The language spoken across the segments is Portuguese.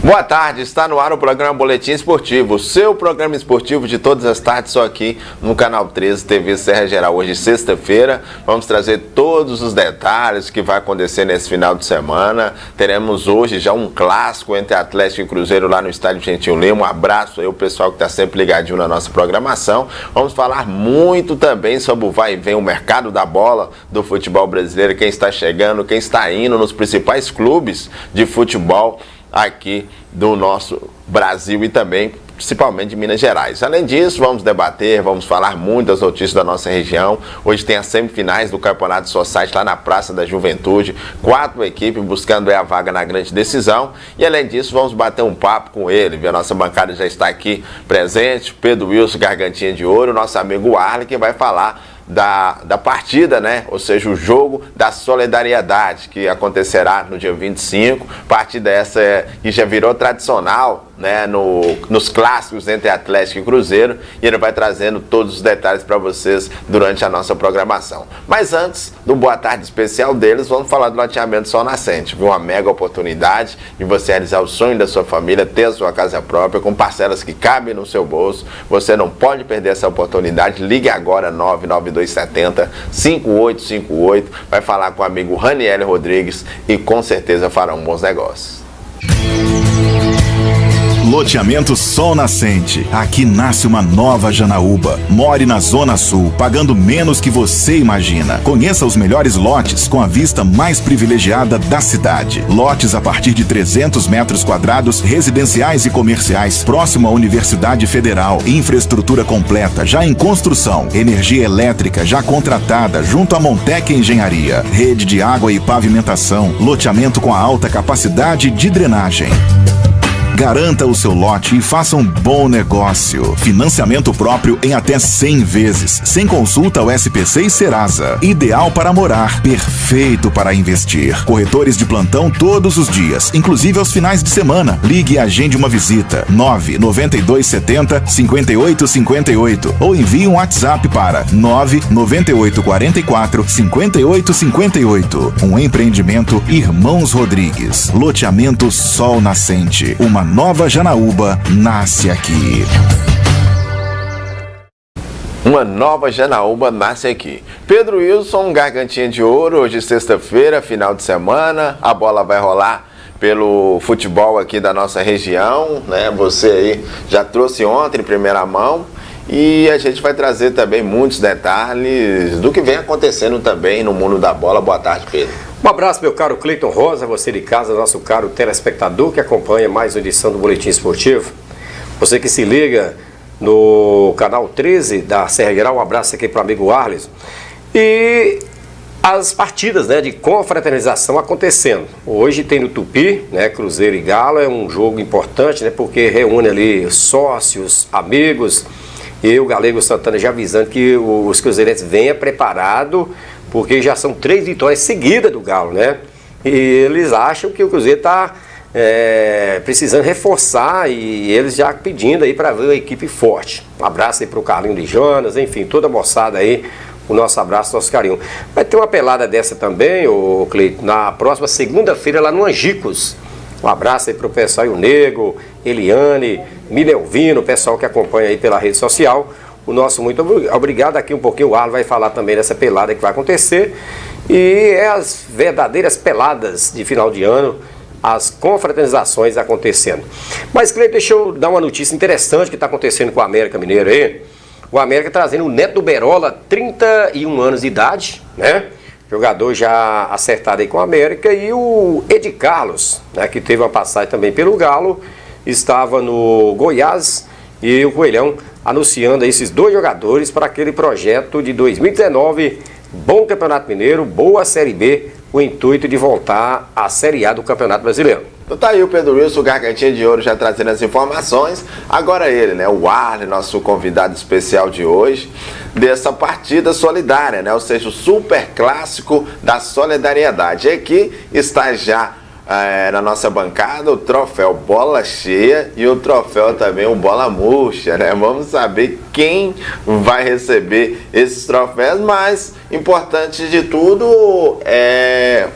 Boa tarde, está no ar o programa Boletim Esportivo, seu programa esportivo de todas as tardes, só aqui no Canal 13 TV Serra Geral. Hoje, sexta-feira, vamos trazer todos os detalhes que vai acontecer nesse final de semana. Teremos hoje já um clássico entre Atlético e Cruzeiro lá no Estádio Gentil Lima. Um abraço aí ao pessoal que está sempre ligadinho na nossa programação. Vamos falar muito também sobre o vai e vem, o mercado da bola do futebol brasileiro, quem está chegando, quem está indo nos principais clubes de futebol aqui do nosso Brasil e também, principalmente de Minas Gerais. Além disso, vamos debater, vamos falar muito das notícias da nossa região. Hoje tem as semifinais do Campeonato Society lá na Praça da Juventude. 4 equipes buscando a vaga na grande decisão. E além disso, vamos bater um papo com ele. A nossa bancada já está aqui presente. Pedro Wilson, Gargantinha de Ouro, nosso amigo Arley, que vai falar da partida, né? Ou seja, o jogo da solidariedade que acontecerá no dia 25. Partida essa que já virou tradicional, né? Nos clássicos entre Atlético e Cruzeiro, e ele vai trazendo todos os detalhes para vocês durante a nossa programação. Mas antes do boa tarde especial deles, vamos falar do loteamento Sol Nascente. Viu? Uma mega oportunidade de você realizar o sonho da sua família, ter a sua casa própria com parcelas que cabem no seu bolso. Você não pode perder essa oportunidade. Ligue agora 99270-5858. Vai falar com o amigo Raniel Rodrigues e com certeza farão bons negócios. Loteamento Sol Nascente. Aqui nasce uma nova Janaúba. More na Zona Sul, pagando menos que você imagina. Conheça os melhores lotes com a vista mais privilegiada da cidade. Lotes a partir de 300 metros quadrados, residenciais e comerciais, próximo à Universidade Federal. Infraestrutura completa, já em construção. Energia elétrica, já contratada, junto à Montec Engenharia. Rede de água e pavimentação. Loteamento com a alta capacidade de drenagem. Garanta o seu lote e faça um bom negócio. Financiamento próprio em até 100 vezes, sem consulta ao SPC e Serasa. Ideal para morar, perfeito para investir. Corretores de plantão todos os dias, inclusive aos finais de semana. Ligue e agende uma visita. 99270-5858 ou envie um WhatsApp para 99844-5858. Um empreendimento Irmãos Rodrigues. Loteamento Sol Nascente. Uma nova Janaúba nasce aqui. Uma nova Janaúba nasce aqui. Pedro Wilson, Gargantinha de Ouro, hoje sexta-feira, final de semana, a bola vai rolar pelo futebol aqui da nossa região, né? Você aí já trouxe ontem em primeira mão e a gente vai trazer também muitos detalhes do que vem acontecendo também no mundo da bola. Boa tarde, Pedro. Um abraço, meu caro Cleiton Rosa, você de casa, nosso caro telespectador que acompanha mais uma edição do Boletim Esportivo. Você que se liga no canal 13 da Serra Geral, um abraço aqui para o amigo Arles. E as partidas, né, de confraternização acontecendo. Hoje tem no Tupi, né, Cruzeiro e Galo, é um jogo importante, né, porque reúne ali sócios, amigos, e o Galego Santana já avisando que os cruzeirenses venham preparados, porque já são 3 vitórias seguidas do Galo, né? E eles acham que o Cruzeiro está precisando reforçar e eles já pedindo aí para ver a equipe forte. Um abraço aí para o Carlinho de Jonas, enfim, toda a moçada aí, o nosso abraço, nosso carinho. Vai ter uma pelada dessa também, ô Cleito, na próxima segunda-feira lá no Angicos. Um abraço aí para o pessoal, o Nego, Eliane, Milelvino, o pessoal que acompanha aí pela rede social. O nosso muito obrigado. Aqui um pouquinho o Arlo vai falar também dessa pelada que vai acontecer. E é as verdadeiras peladas de final de ano, as confraternizações acontecendo. Mas, Cleiton, deixa eu dar uma notícia interessante que está acontecendo com o América Mineiro aí. O América trazendo o Neto Berola, 31 anos de idade, né? Jogador já acertado aí com o América. E o Edi Carlos, né, que teve uma passagem também pelo Galo, estava no Goiás, e o Coelhão anunciando esses 2 jogadores para aquele projeto de 2019, bom Campeonato Mineiro, boa Série B, o intuito de voltar à Série A do Campeonato Brasileiro. Então tá aí o Pedro Wilson, o Gargantinha de Ouro, já trazendo as informações. Agora ele, né, o Arley, nosso convidado especial de hoje, dessa partida solidária, né, ou seja, o super clássico da solidariedade. E aqui está já na nossa bancada o troféu Bola Cheia e o troféu também o Bola Murcha, né? Vamos saber quem vai receber esses troféus, mas importante de tudo é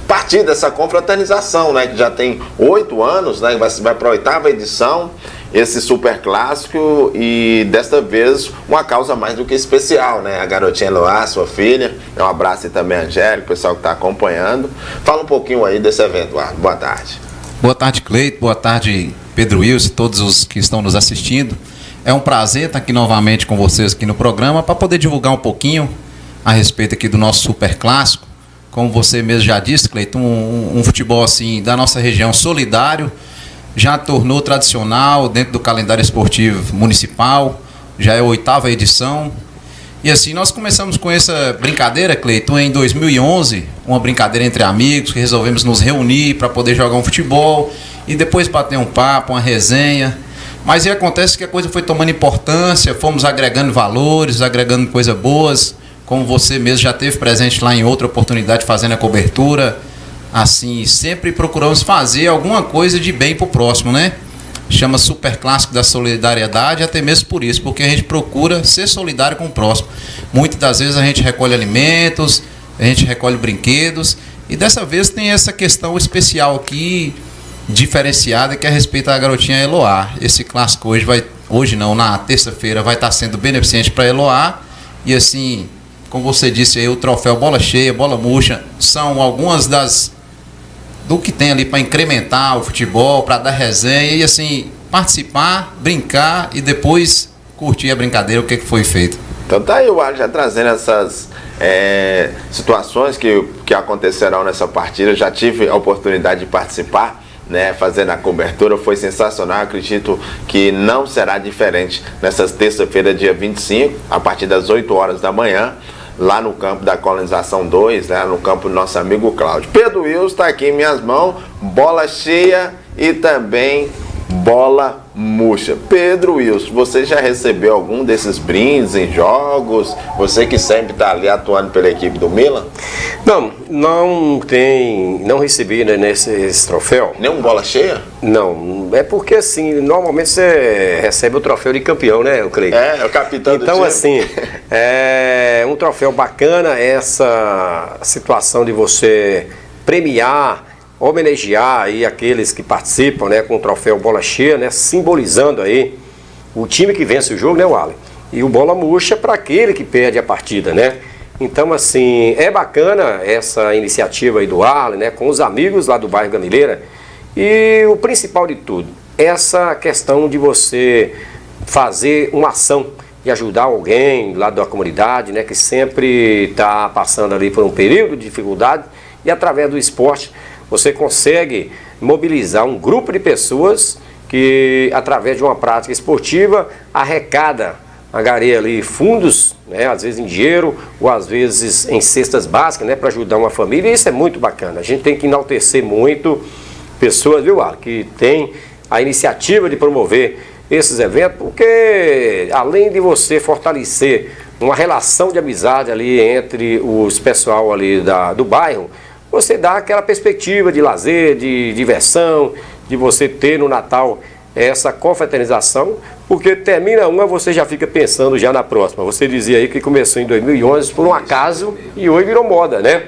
partir dessa confraternização, né, que já tem 8 anos, né, vai para a 8ª edição, esse super clássico, e desta vez uma causa mais do que especial, né? A garotinha Eloá, sua filha, um abraço aí também, Angélica, o pessoal que está acompanhando. Fala um pouquinho aí desse evento, Arno. Boa tarde. Boa tarde, Cleito. Boa tarde, Pedro Wilson e todos os que estão nos assistindo. É um prazer estar aqui novamente com vocês aqui no programa para poder divulgar um pouquinho a respeito aqui do nosso super clássico. Como você mesmo já disse, Cleito, um futebol assim da nossa região solidário, já tornou tradicional dentro do calendário esportivo municipal, já é a 8ª edição. E assim, nós começamos com essa brincadeira, Cleiton, em 2011, uma brincadeira entre amigos, que resolvemos nos reunir para poder jogar um futebol e depois bater um papo, uma resenha. Mas aí acontece que a coisa foi tomando importância, fomos agregando valores, agregando coisas boas, como você mesmo já teve presente lá em outra oportunidade fazendo a cobertura. Assim, sempre procuramos fazer alguma coisa de bem para o próximo, né? Chama Super Clássico da Solidariedade, até mesmo por isso, porque a gente procura ser solidário com o próximo. Muitas das vezes a gente recolhe alimentos, a gente recolhe brinquedos, e dessa vez tem essa questão especial aqui, diferenciada, que é a respeito da garotinha Eloá. Esse clássico na terça-feira, vai estar sendo beneficente para Eloá, e assim, como você disse aí, o troféu Bola Cheia, Bola Murcha, são algumas do que tem ali para incrementar o futebol, para dar resenha e assim, participar, brincar e depois curtir a brincadeira, o que foi feito. Então tá aí o Arno já trazendo essas situações que acontecerão nessa partida. Já tive a oportunidade de participar, né, fazendo a cobertura, foi sensacional. Acredito que não será diferente nessa terça-feira, dia 25, a partir das 8 horas da manhã, lá no campo da Colonização 2, né, no campo do nosso amigo Cláudio. Pedro Wilson está aqui em minhas mãos, bola cheia e também bola murcha. Pedro Wilson, você já recebeu algum desses brindes em jogos? Você que sempre está ali atuando pela equipe do Milan? Não recebi, né, esse troféu. Nenhum bola cheia? Não, é porque assim, normalmente você recebe o troféu de campeão, né, eu creio. É o capitão do time. Então assim, é um troféu bacana essa situação de você premiar, homenagear aí aqueles que participam, né, com o troféu Bola Cheia, né, simbolizando aí o time que vence o jogo, né, Wally? E o Bola Murcha para aquele que perde a partida, né? Então, assim, é bacana essa iniciativa aí do Arlen, né, com os amigos lá do bairro Gamileira. E o principal de tudo, essa questão de você fazer uma ação de ajudar alguém lá da comunidade, né, que sempre está passando ali por um período de dificuldade, e através do esporte você consegue mobilizar um grupo de pessoas que, através de uma prática esportiva, angariam ali fundos, né, às vezes em dinheiro ou às vezes em cestas básicas, né, para ajudar uma família. E isso é muito bacana. A gente tem que enaltecer muito pessoas, viu, Ar, que tem a iniciativa de promover esses eventos, porque além de você fortalecer uma relação de amizade ali entre os pessoal ali do bairro, você dá aquela perspectiva de lazer, de diversão, de você ter no Natal essa confraternização, porque termina uma, você já fica pensando já na próxima. Você dizia aí que começou em 2011 por um acaso e hoje virou moda, né?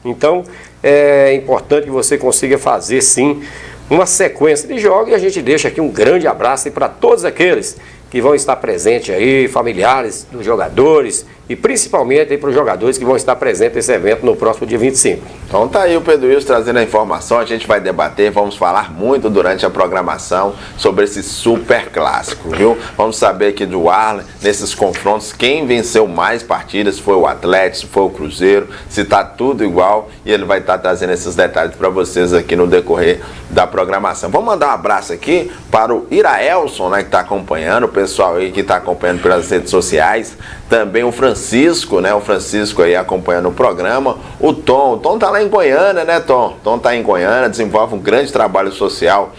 Então é importante que você consiga fazer sim uma sequência de jogos, e a gente deixa aqui um grande abraço para todos aqueles que vão estar presentes aí, familiares dos jogadores e principalmente aí para os jogadores que vão estar presentes nesse evento no próximo dia 25. Então tá aí o Pedro Wilson trazendo a informação, a gente vai debater, vamos falar muito durante a programação sobre esse super clássico, viu? Vamos saber aqui do Arlen, nesses confrontos, quem venceu mais partidas, se foi o Atlético, se foi o Cruzeiro, se tá tudo igual, e ele vai estar trazendo esses detalhes para vocês aqui no decorrer da programação. Vamos mandar um abraço aqui para o Iraelson, né, que está acompanhando, o pessoal aí que está acompanhando pelas redes sociais, também o Francisco, né, o Francisco aí acompanhando o programa, o Tom tá lá em Goiânia, né, Tom? Tom tá em Goiânia, desenvolve um grande trabalho social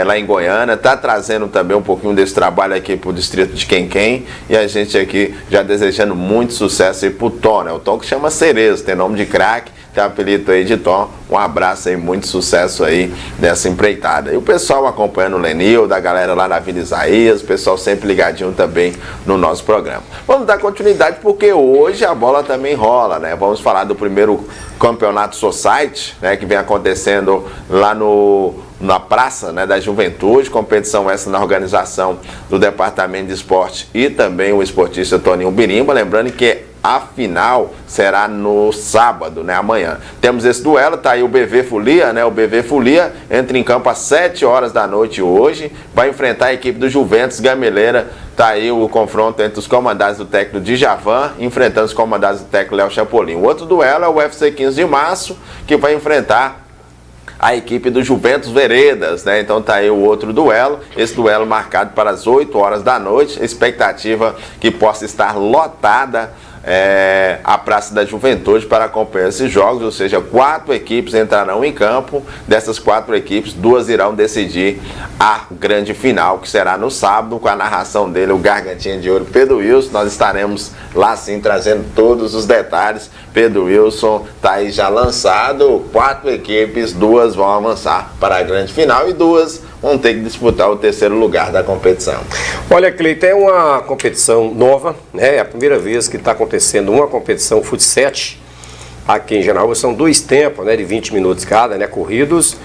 lá em Goiânia, tá trazendo também um pouquinho desse trabalho aqui pro distrito de Quem, e a gente aqui já desejando muito sucesso aí pro Tom, né, o Tom que chama Cerezo, tem nome de craque, tem apelido aí de Tom. Um abraço aí, muito sucesso aí dessa empreitada. E o pessoal acompanhando o Lenil, da galera lá na Vila Isaías, o pessoal sempre ligadinho também no nosso programa. Vamos dar continuidade porque hoje a bola também rola, né? Vamos falar do primeiro campeonato Society, né, que vem acontecendo lá na Praça, né, da Juventude, competição essa na organização do Departamento de Esporte e também o esportista Toninho Birimba, lembrando que a final será no sábado, né, amanhã. Temos esse duelo, tá aí o BV Folia, né, o BV Folia entra em campo às 7 horas da noite hoje, vai enfrentar a equipe do Juventus Gameleira. Tá aí o confronto entre os comandados do técnico Djavan, enfrentando os comandados do técnico Léo Chapolin. O outro duelo é o UFC 15 de março, que vai enfrentar a equipe do Juventus Veredas, né? Então tá aí o outro duelo, esse duelo marcado para as 8 horas da noite, expectativa que possa estar lotada a Praça da Juventude para acompanhar esses jogos, ou seja, 4 equipes entrarão em campo. Dessas 4 equipes, 2 irão decidir a grande final, que será no sábado, com a narração dele, o Gargantinha de Ouro, Pedro Wilson. Nós estaremos lá sim, trazendo todos os detalhes. Pedro Wilson está aí já lançado, 4 equipes, 2 vão avançar para a grande final e 2 vão ter que disputar o terceiro lugar da competição. Olha, Cleiton, é uma competição nova, né? É a primeira vez que está acontecendo uma competição futsal aqui em Janaúba. São 2 tempos, né, de 20 minutos cada, né, corridos.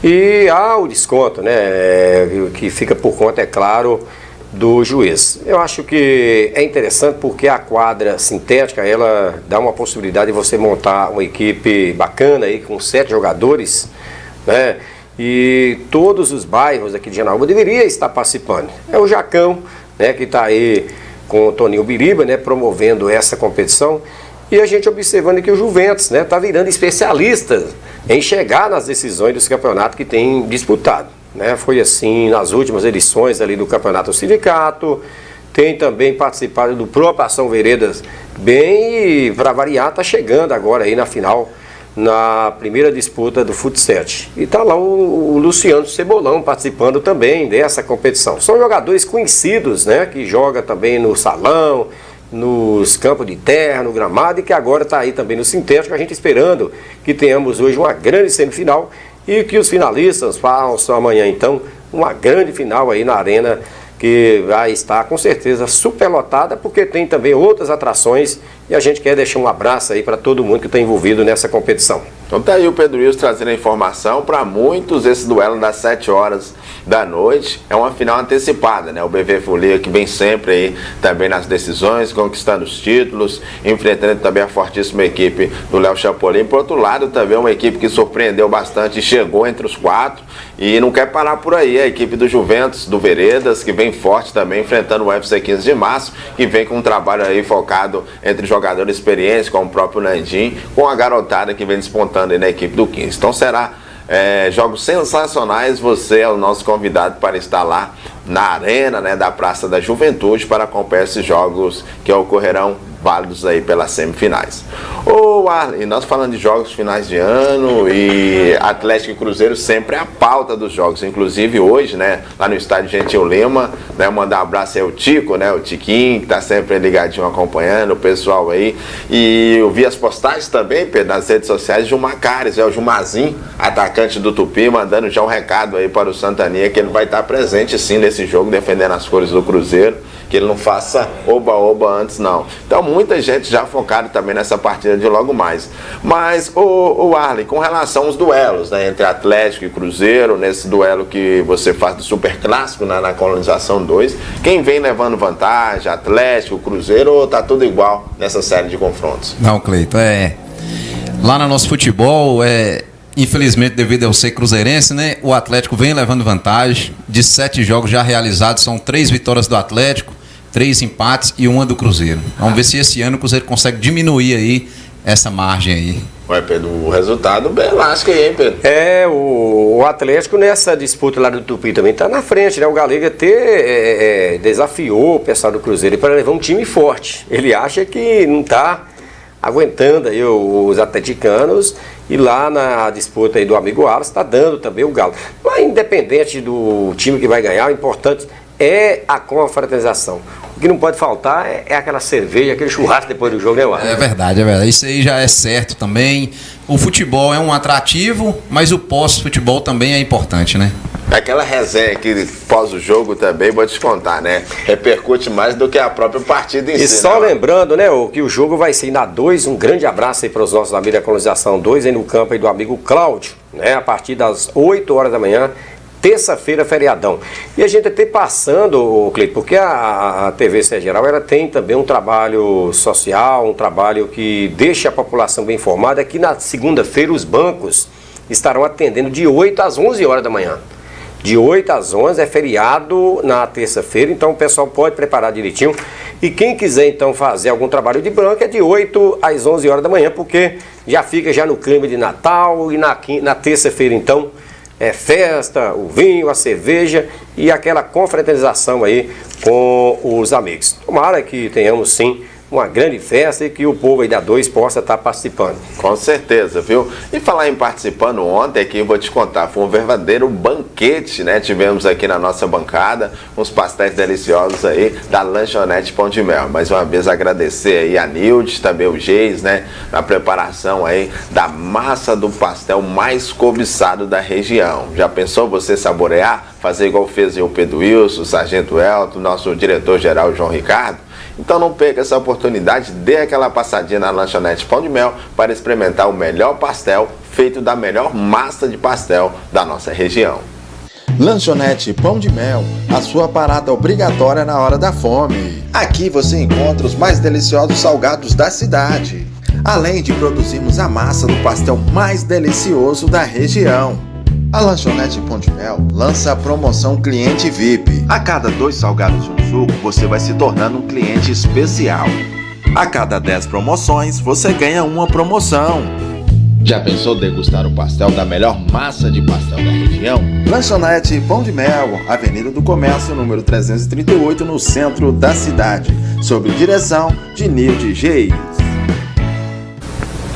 E há o desconto, né, que fica por conta, é claro, do juiz. Eu acho que é interessante porque a quadra sintética, ela dá uma possibilidade de você montar uma equipe bacana aí com 7 jogadores, né? E todos os bairros aqui de Janaúba deveriam estar participando. É o Jacão, né, que está aí com o Toninho Biriba, né, promovendo essa competição. E a gente observando que o Juventus, né, está virando especialista em chegar nas decisões dos campeonatos que tem disputado, né? Foi assim nas últimas edições ali do Campeonato Sindicato, tem também participado do próprio Ação Veredas bem, e para variar está chegando agora aí na final, na primeira disputa do futsal. E está lá o Luciano Cebolão participando também dessa competição. São jogadores conhecidos, né, que jogam também no salão, nos campos de terra, no gramado, e que agora está aí também no sintético. A gente esperando que tenhamos hoje uma grande semifinal e que os finalistas façam amanhã então uma grande final aí na arena, que vai estar com certeza superlotada, porque tem também outras atrações, e a gente quer deixar um abraço aí para todo mundo que está envolvido nessa competição. Então tá aí o Pedro Wilson trazendo a informação. Para muitos, esse duelo das 7 horas da noite é uma final antecipada, né? O BV Folia, que vem sempre aí também nas decisões, conquistando os títulos, enfrentando também a fortíssima equipe do Léo Chapolin. Por outro lado, também uma equipe que surpreendeu bastante e chegou entre os 4 e não quer parar por aí. A equipe do Juventus, do Veredas, que vem forte também, enfrentando o UFC 15 de março, que vem com um trabalho aí focado entre jogadores experientes, como o próprio Nandim, com a garotada que vem despontando aí na equipe do 15. Então será jogos sensacionais. Você é o nosso convidado para estar lá na arena, né, da Praça da Juventude para acompanhar esses jogos que ocorrerão válidos aí pelas semifinais. Ô Arlen, nós falando de jogos finais de ano e Atlético e Cruzeiro sempre é a pauta dos jogos, inclusive hoje, né, lá no estádio Gentil Lima, né, mandar um abraço aí ao Tico, né, o Tiquinho, que tá sempre ligadinho acompanhando o pessoal aí, e eu vi as postagens também, Pedro, nas redes sociais de o Macares, o Jumazinho, atacante do Tupi, mandando já um recado aí para o Santaninha, que ele vai estar presente sim nesse jogo, defendendo as cores do Cruzeiro, que ele não faça oba-oba antes não. Então muita gente já focada também nessa partida de logo mais. Mas, o Arlen, com relação aos duelos, né, entre Atlético e Cruzeiro, nesse duelo que você faz do Super Clássico, né, na Colonização 2, quem vem levando vantagem, Atlético, Cruzeiro, ou tá tudo igual nessa série de confrontos? Não, Cleiton, lá no nosso futebol, infelizmente, devido ao ser cruzeirense, né, o Atlético vem levando vantagem. De 7 jogos já realizados, são 3 vitórias do Atlético, 3 empates e 1 do Cruzeiro. Vamos ver se esse ano o Cruzeiro consegue diminuir aí essa margem aí. Ué, Pedro, o resultado bem elástico aí, hein, Pedro? O Atlético nessa disputa lá do Tupi também está na frente, né? O Galega até desafiou o pessoal do Cruzeiro para levar um time forte. Ele acha que não está aguentando aí os atleticanos, e lá na disputa aí do amigo Alas está dando também o Galo. Mas independente do time que vai ganhar, o importante é a confraternização. O que não pode faltar é aquela cerveja, aquele churrasco depois do jogo, né, Wagner? É verdade, é verdade. Isso aí já é certo também. O futebol é um atrativo, mas o pós-futebol também é importante, né? Aquela resenha aqui pós o jogo também, vou te contar, né? Repercute mais do que a própria partida em si. E só né? lembrando, né, que o jogo vai ser na 2, um grande abraço aí para os nossos amigos da Colonização 2, aí no campo aí do amigo Cláudio, né, a partir das 8 horas da manhã, terça-feira, feriadão. E a gente até passando, Cleito, porque a TV Serra Geral, ela tem também um trabalho social, um trabalho que deixa a população bem informada, que na segunda-feira os bancos estarão atendendo de 8 às 11 horas da manhã. De 8 às 11 é feriado na terça-feira, então o pessoal pode preparar direitinho. E quem quiser então fazer algum trabalho de banco é de 8 às 11 horas da manhã, porque já fica já no clima de Natal e na terça-feira então é festa, o vinho, a cerveja e aquela confraternização aí com os amigos. Tomara que tenhamos sim uma grande festa e que o povo aí da 2 possa estar participando. Com certeza, viu? E falar em participando ontem aqui, vou te contar, foi um verdadeiro banquete, né? Tivemos aqui na nossa bancada uns pastéis deliciosos aí da Lanchonete Pão de Mel. Mais uma vez agradecer aí a Nilde, também o Geis, né? Na preparação aí da massa do pastel mais cobiçado da região. Já pensou você saborear? Fazer igual fez o Pedro Wilson, o Sargento Elton, nosso diretor-geral João Ricardo? Então não perca essa oportunidade, dê aquela passadinha na Lanchonete Pão de Mel para experimentar o melhor pastel feito da melhor massa de pastel da nossa região. Lanchonete Pão de Mel, a sua parada obrigatória na hora da fome. Aqui você encontra os mais deliciosos salgados da cidade, além de produzirmos a massa do pastel mais delicioso da região. A Lanchonete Pão de Mel lança a promoção Cliente VIP. A cada 2 salgados e um suco, você vai se tornando um cliente especial. A cada 10 promoções, você ganha uma promoção. Já pensou degustar o pastel da melhor massa de pastel da região? Lanchonete Pão de Mel, Avenida do Comércio, número 338, no centro da cidade. Sob direção de Nilde Geis.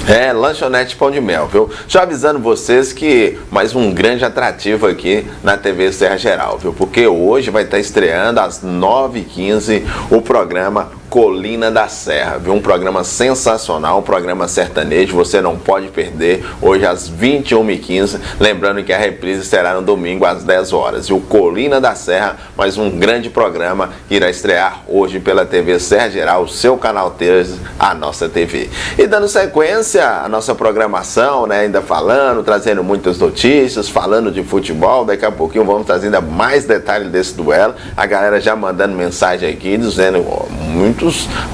É, Lanchonete Pão de Mel, viu? Já avisando vocês que mais um grande atrativo aqui na TV Serra Geral, viu? Porque hoje vai estar estreando às 9h15 o programa Colina da Serra, viu? Um programa sensacional, um programa sertanejo, você não pode perder, hoje às 21h15, lembrando que a reprise será no domingo às 10 horas. E o Colina da Serra, mais um grande programa que irá estrear hoje pela TV Serra Geral, seu canal 13, a nossa TV. E dando sequência à nossa programação, né, ainda falando, trazendo muitas notícias, falando de futebol, daqui a pouquinho vamos trazer ainda mais detalhes desse duelo, a galera já mandando mensagem aqui, dizendo muitos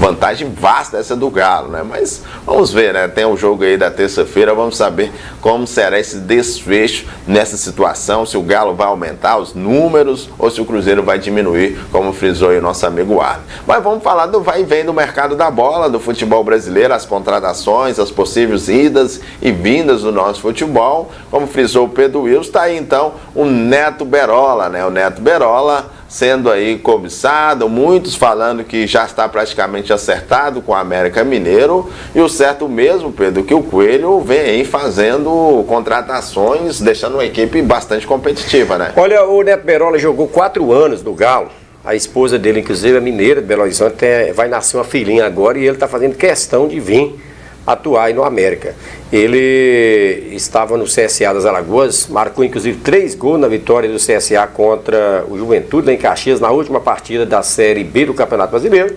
vantagem vasta essa do Galo, né? Mas vamos ver, né? Tem um jogo aí da terça-feira, vamos saber como será esse desfecho nessa situação, se o Galo vai aumentar os números ou se o Cruzeiro vai diminuir, como frisou aí o nosso amigo Arlen. Mas vamos falar do vai e vem do mercado da bola, do futebol brasileiro, as contratações, as possíveis idas e vindas do nosso futebol, como frisou o Pedro Wilson, tá aí então o Neto Berola, né? O Neto Berola sendo aí cobiçado, muitos falando que já está praticamente acertado com o América Mineiro, e o certo mesmo, Pedro, que o Coelho vem aí fazendo contratações, deixando uma equipe bastante competitiva, né? Olha, o Neto Berola jogou 4 anos no Galo, a esposa dele, inclusive, é mineira de Belo Horizonte, vai nascer uma filhinha agora e ele está fazendo questão de vir atuar aí no América. Ele estava no CSA das Alagoas, marcou inclusive 3 gols na vitória do CSA contra o Juventude lá em Caxias, na última partida da Série B do Campeonato Brasileiro.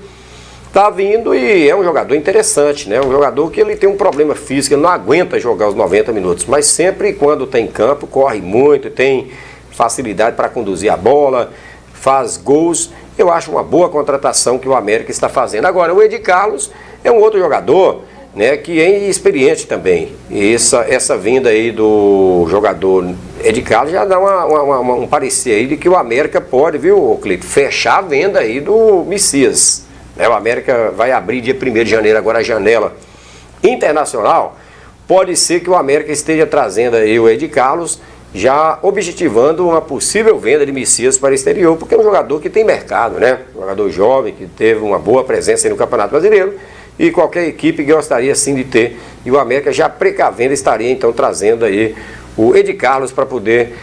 Está vindo e é um jogador interessante, né? Um jogador que ele tem um problema físico, ele não aguenta jogar os 90 minutos, mas sempre quando tem campo, corre muito, tem facilidade para conduzir a bola, faz gols. Eu acho uma boa contratação que o América está fazendo. Agora, o Edi Carlos é um outro jogador, né, que é experiente também. E essa vinda aí do jogador Edi Carlos já dá um parecer aí de que o América pode, viu, Cleito, fechar a venda aí do Messias. O América vai abrir dia 1º de janeiro agora a janela internacional. Pode ser que o América esteja trazendo aí o Edi Carlos, já objetivando uma possível venda de Messias para o exterior, porque é um jogador que tem mercado, né? Um jogador jovem, que teve uma boa presença aí no Campeonato Brasileiro, e qualquer equipe gostaria sim de ter, e o América já precavendo estaria então trazendo aí o Edi Carlos para poder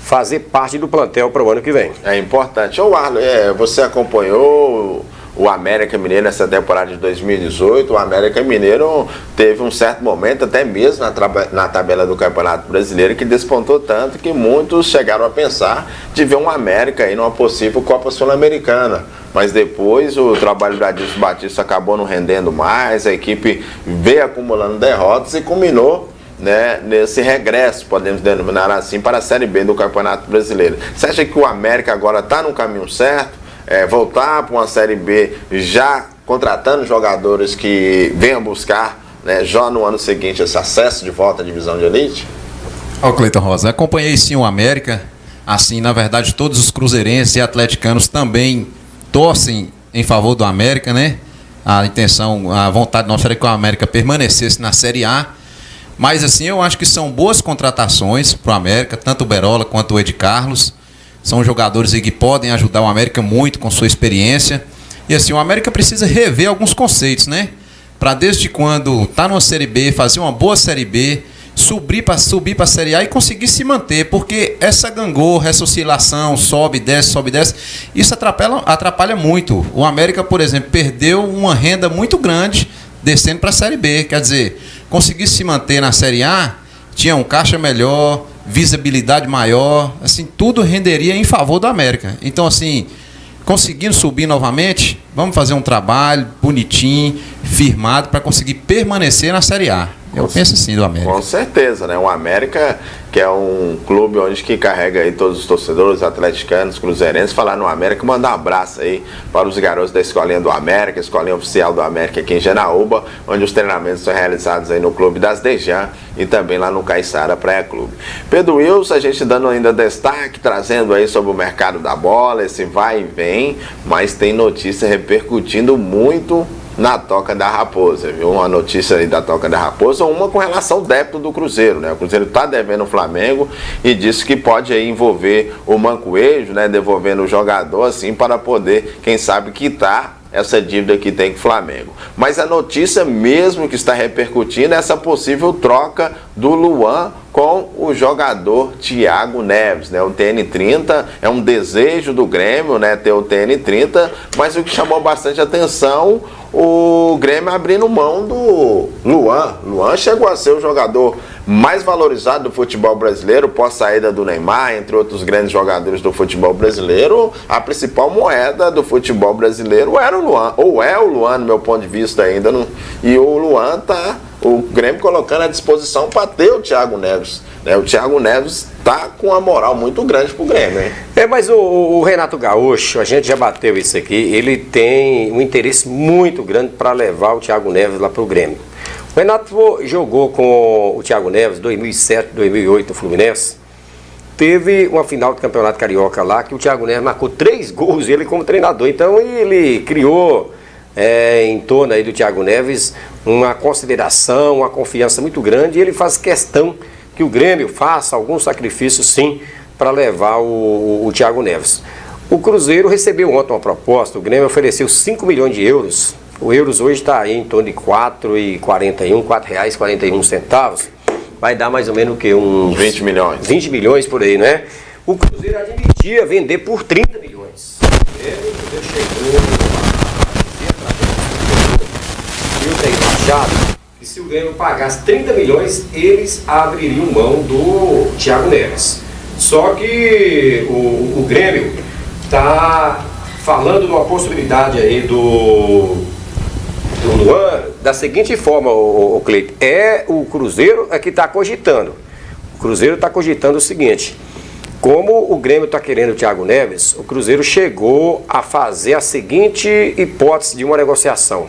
fazer parte do plantel para o ano que vem. É importante. Ô Arlon, você acompanhou o América Mineiro nessa temporada de 2018. O América Mineiro teve um certo momento, até mesmo na tabela do Campeonato Brasileiro, que despontou tanto que muitos chegaram a pensar de ver um América aí numa possível Copa Sul-Americana. Mas depois o trabalho do Adilson Batista acabou não rendendo mais, a equipe veio acumulando derrotas e culminou, né, nesse regresso, podemos denominar assim, para a Série B do Campeonato Brasileiro. Você acha que o América agora está no caminho certo? Voltar para uma Série B já contratando jogadores que venham buscar, né, já no ano seguinte esse acesso de volta à divisão de elite? Ó, Cleiton Rosa, acompanhei sim o América, assim, na verdade todos os cruzeirenses e atleticanos também torcem em favor do América, né? A intenção, a vontade nossa era que o América permanecesse na Série A, mas assim, eu acho que são boas contratações para o América, tanto o Berola quanto o Ed Carlos. São jogadores aí que podem ajudar o América muito com sua experiência. E assim, o América precisa rever alguns conceitos, né? Para desde quando tá numa Série B, fazer uma boa Série B, subir para a Série A e conseguir se manter. Porque essa gangorra, essa oscilação, sobe, desce, isso atrapalha muito. O América, por exemplo, perdeu uma renda muito grande descendo para a Série B. Quer dizer, conseguir se manter na Série A, tinha um caixa melhor, visibilidade maior, assim, tudo renderia em favor do América. Então, assim, conseguindo subir novamente, vamos fazer um trabalho bonitinho, firmado, para conseguir permanecer na Série A. Eu penso assim do América. Com certeza, né? O América, que é um clube onde que carrega aí todos os torcedores atleticanos, cruzeirenses, falar no América, mandar um abraço aí para os garotos da Escolinha do América, Escolinha Oficial do América aqui em Janaúba, onde os treinamentos são realizados aí no Clube das Dejan e também lá no Caiçara Praia Clube. Pedro Wilson, a gente dando ainda destaque, trazendo aí sobre o mercado da bola, esse vai e vem, mas tem notícia repercutindo muito na Toca da Raposa, viu? Uma notícia aí da Toca da Raposa, uma com relação ao débito do Cruzeiro, né? O Cruzeiro está devendo o Flamengo e disse que pode aí envolver o Mancoejo, né? Devolvendo o jogador, assim, para poder, quem sabe, quitar essa dívida que tem com o Flamengo. Mas a notícia mesmo que está repercutindo é essa possível troca do Luan com o jogador Thiago Neves, né? O TN30 é um desejo do Grêmio, né? Ter o TN30, mas o que chamou bastante atenção, o Grêmio abrindo mão do Luan. Luan chegou a ser o jogador mais valorizado do futebol brasileiro, pós saída do Neymar, entre outros grandes jogadores do futebol brasileiro. A principal moeda do futebol brasileiro era o Luan, ou é o Luan, no meu ponto de vista ainda. E o Luan tá, o Grêmio colocando à disposição para ter o Thiago Neves, né? O Thiago Neves tá com uma moral muito grande pro Grêmio, hein? Mas o Renato Gaúcho, a gente já bateu isso aqui, ele tem um interesse muito grande para levar o Thiago Neves lá pro Grêmio. O Renato jogou com o Thiago Neves 2007, 2008 no Fluminense. Teve uma final do Campeonato Carioca lá que o Thiago Neves marcou 3 gols, ele como treinador. Então ele criou em torno aí do Thiago Neves uma consideração, uma confiança muito grande, e ele faz questão que o Grêmio faça alguns sacrifícios sim para levar o Thiago Neves. O Cruzeiro recebeu ontem uma proposta, o Grêmio ofereceu 5 milhões de euros. O euros hoje está aí em torno de R$ 4,41. Vai dar mais ou menos o quê? Uns 20 milhões. 20 milhões por aí, né? O Cruzeiro admitia vender por 30 milhões. O Cruzeiro chegou que se o Grêmio pagasse 30 milhões, eles abririam mão do Thiago Neves. Só que o Grêmio está falando de uma possibilidade aí do Luan da seguinte forma, o Cleiton, o Cruzeiro é que está cogitando. O Cruzeiro está cogitando o seguinte: como o Grêmio está querendo o Thiago Neves, o Cruzeiro chegou a fazer a seguinte hipótese de uma negociação.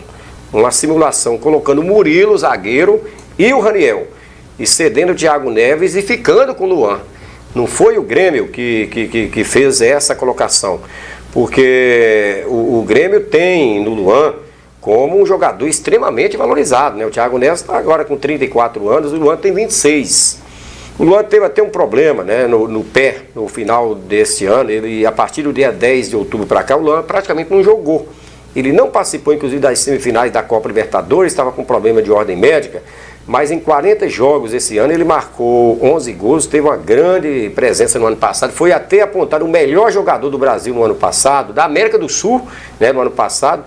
Uma simulação colocando o Murilo, zagueiro, e o Raniel, e cedendo o Thiago Neves e ficando com o Luan. Não foi o Grêmio que fez essa colocação, porque o Grêmio tem no Luan como um jogador extremamente valorizado, né? O Thiago Neves está agora com 34 anos, o Luan tem 26. O Luan teve até um problema, né, no pé, no final deste ano. Ele, a partir do dia 10 de outubro para cá, o Luan praticamente não jogou. Ele não participou, inclusive, das semifinais da Copa Libertadores, estava com problema de ordem médica, mas em 40 jogos esse ano ele marcou 11 gols, teve uma grande presença no ano passado, foi até apontado o melhor jogador do Brasil no ano passado, da América do Sul, né, no ano passado.